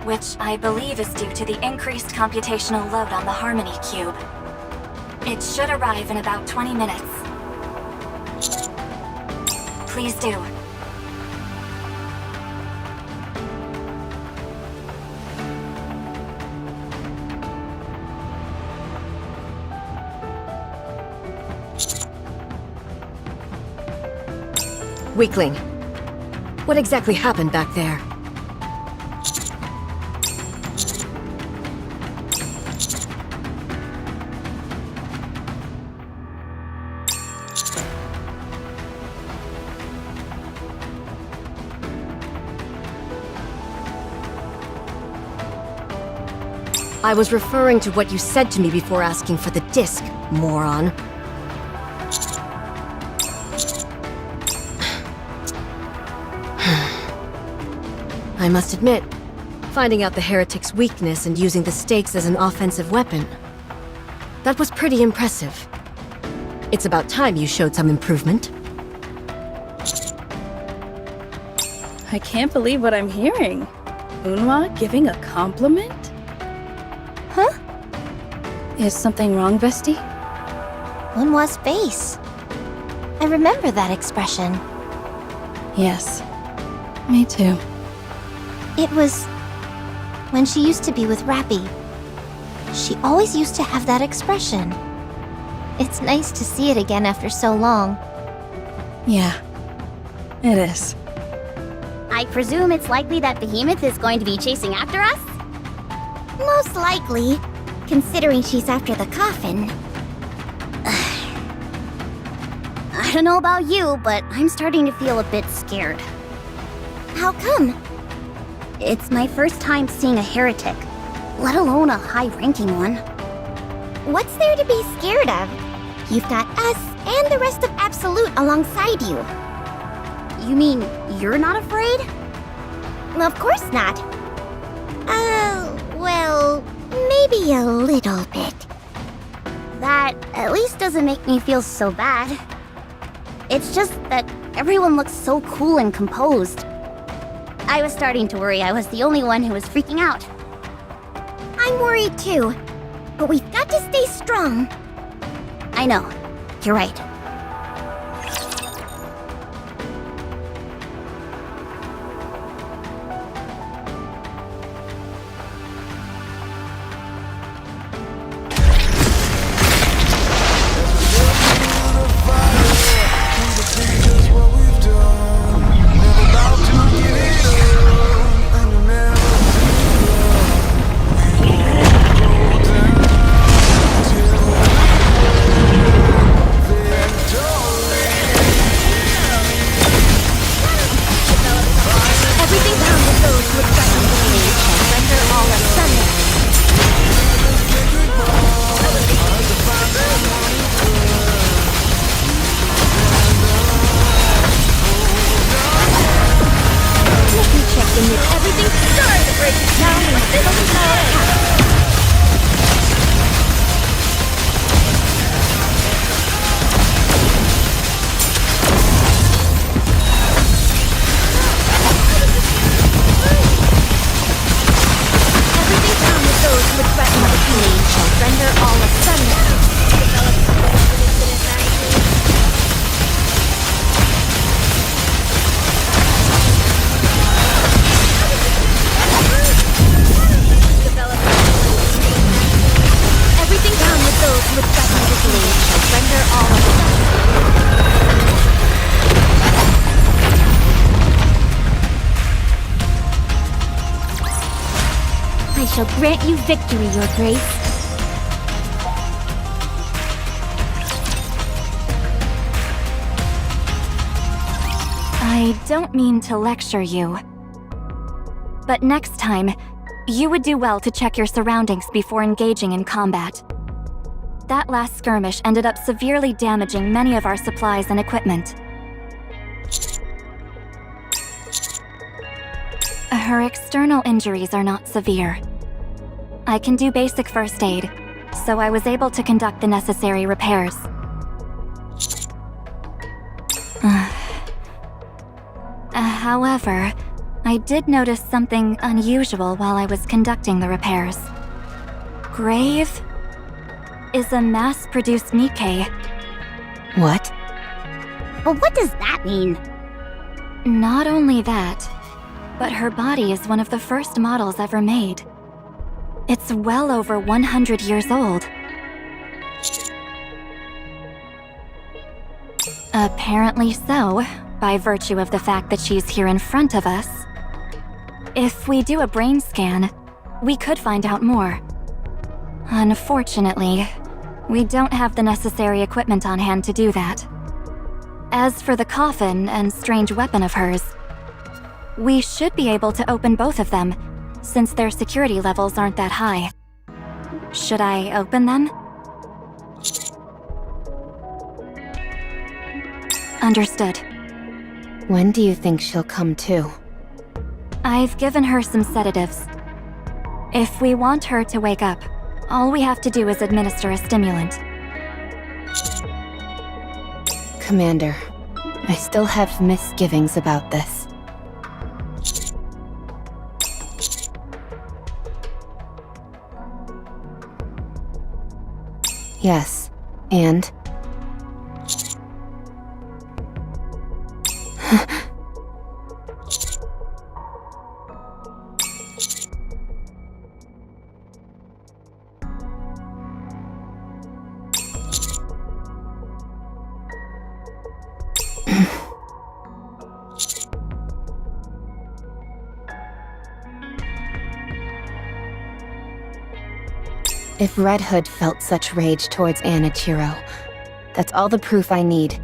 which I believe is due to the increased computational load on the Harmony Cube. It should arrive in about 20 minutes. Please do. Weakling, what exactly happened back there? I was referring to what you said to me before asking for the disc, moron. I must admit, finding out the heretic's weakness and using the stakes as an offensive weapon, that was pretty impressive. It's about time you showed some improvement. I can't believe what I'm hearing. Unhwa giving a compliment? Huh? Is something wrong, Vesti? Unhwa's face. I remember that expression. Yes. Me too. It was when she used to be with Rappy. She always used to have that expression. It's nice to see it again after so long. Yeah. It is. I presume it's likely that Behemoth is going to be chasing after us? Most likely, considering she's after the coffin. I don't know about you, but I'm starting to feel a bit scared. How come? It's my first time seeing a heretic, let alone a high-ranking one. What's there to be scared of? You've got us and the rest of Absolute alongside you. You mean you're not afraid? Of course not. Well, maybe a little bit. That at least doesn't make me feel so bad. It's just that everyone looks so cool and composed. I was starting to worry I was the only one who was freaking out. I'm worried too, but we've got to stay strong. I know. You're right. I shall grant you victory, Your Grace. I don't mean to lecture you. But next time, You would do well to check your surroundings before engaging in combat. That last skirmish ended up severely damaging many of our supplies and equipment. Her external injuries are not severe. I can do basic first aid, so I was able to conduct the necessary repairs. However, I did notice something unusual while I was conducting the repairs. Grave is a mass-produced Nikke. What? But what does that mean? Not only that, but her body is one of the first models ever made. It's well over 100 years old. Apparently so, by virtue of the fact that she's here in front of us. If we do a brain scan, we could find out more. Unfortunately, we don't have the necessary equipment on hand to do that. As for the coffin and strange weapon of hers, we should be able to open both of them, since their security levels aren't that high. Should I open them? Understood. When do you think she'll come to? I've given her some sedatives. If we want her to wake up, all we have to do is administer a stimulant. Commander, I still have misgivings about this. Yes, and? If Red Hood felt such rage towards Anichiro, that's all the proof I need.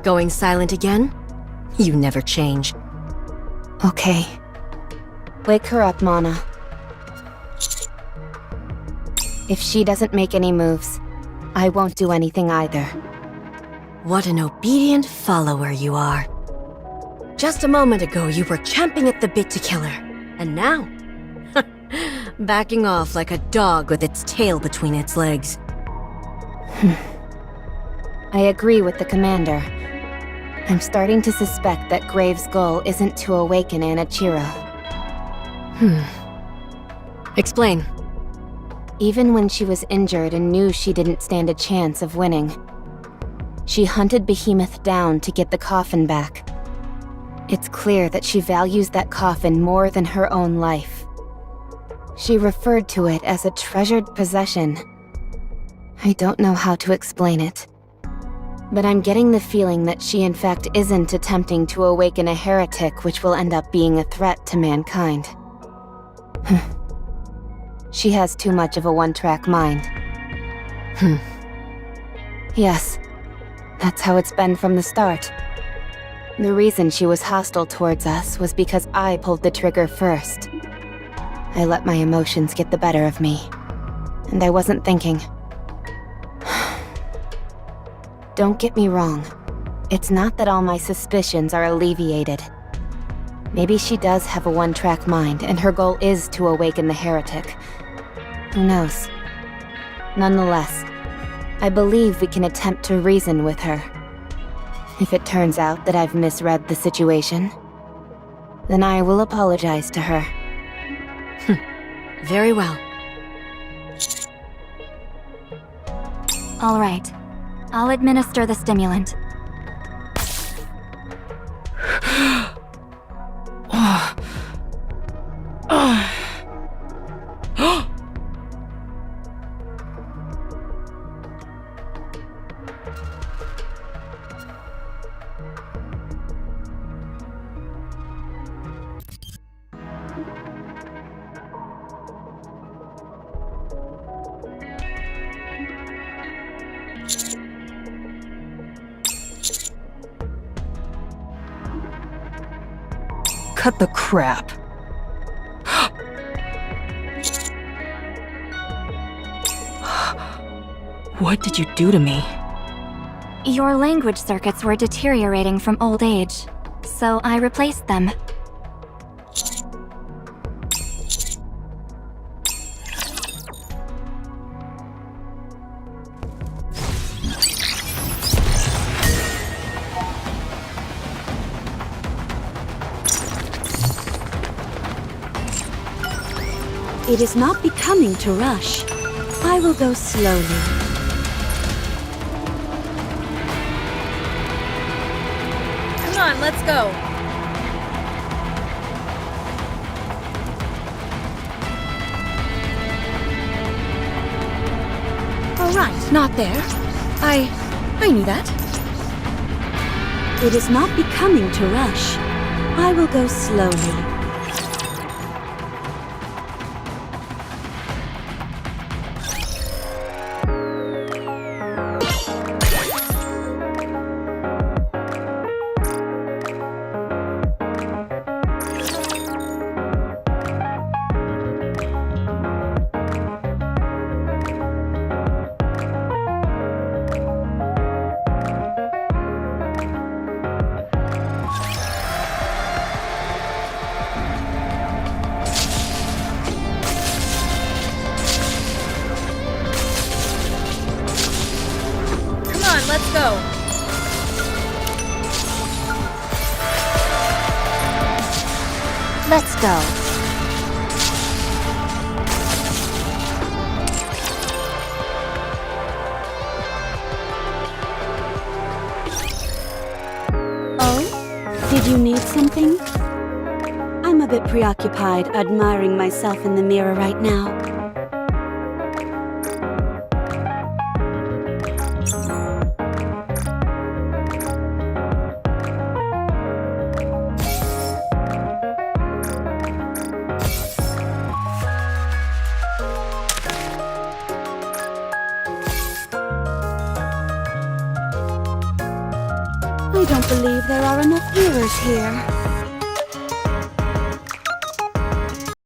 Going silent again? You never change. Okay. Wake her up, Mana. If she doesn't make any moves, I won't do anything either. What an obedient follower you are. Just a moment ago, you were champing at the bit to kill her. And now? Backing off like a dog with its tail between its legs. I agree with the commander. I'm starting to suspect that Graves' goal isn't to awaken Anichiro. Explain. Even when she was injured and knew she didn't stand a chance of winning, she hunted Behemoth down to get the coffin back. It's clear that she values that coffin more than her own life. She referred to it as a treasured possession. I don't know how to explain it, but I'm getting the feeling that she in fact isn't attempting to awaken a heretic which will end up being a threat to mankind. She has too much of a one-track mind. Yes, that's how it's been from the start. The reason she was hostile towards us was because I pulled the trigger first. I let my emotions get the better of me, and I wasn't thinking. Don't get me wrong. It's not that all my suspicions are alleviated. Maybe she does have a one-track mind, and her goal is to awaken the heretic. Who knows? Nonetheless, I believe we can attempt to reason with her. If it turns out that I've misread the situation, Then I will apologize to her. Very well. All right. I'll administer the stimulant. Cut the crap. What did you do to me? Your language circuits were deteriorating from old age, so I replaced them. It is not becoming to rush. I will go slowly. Come on, let's go. All right, not there. I knew that. It is not becoming to rush. I will go slowly. Let's go. Let's go. Oh? Did you need something? I'm a bit preoccupied admiring myself in the mirror right now. I don't believe there are enough viewers here.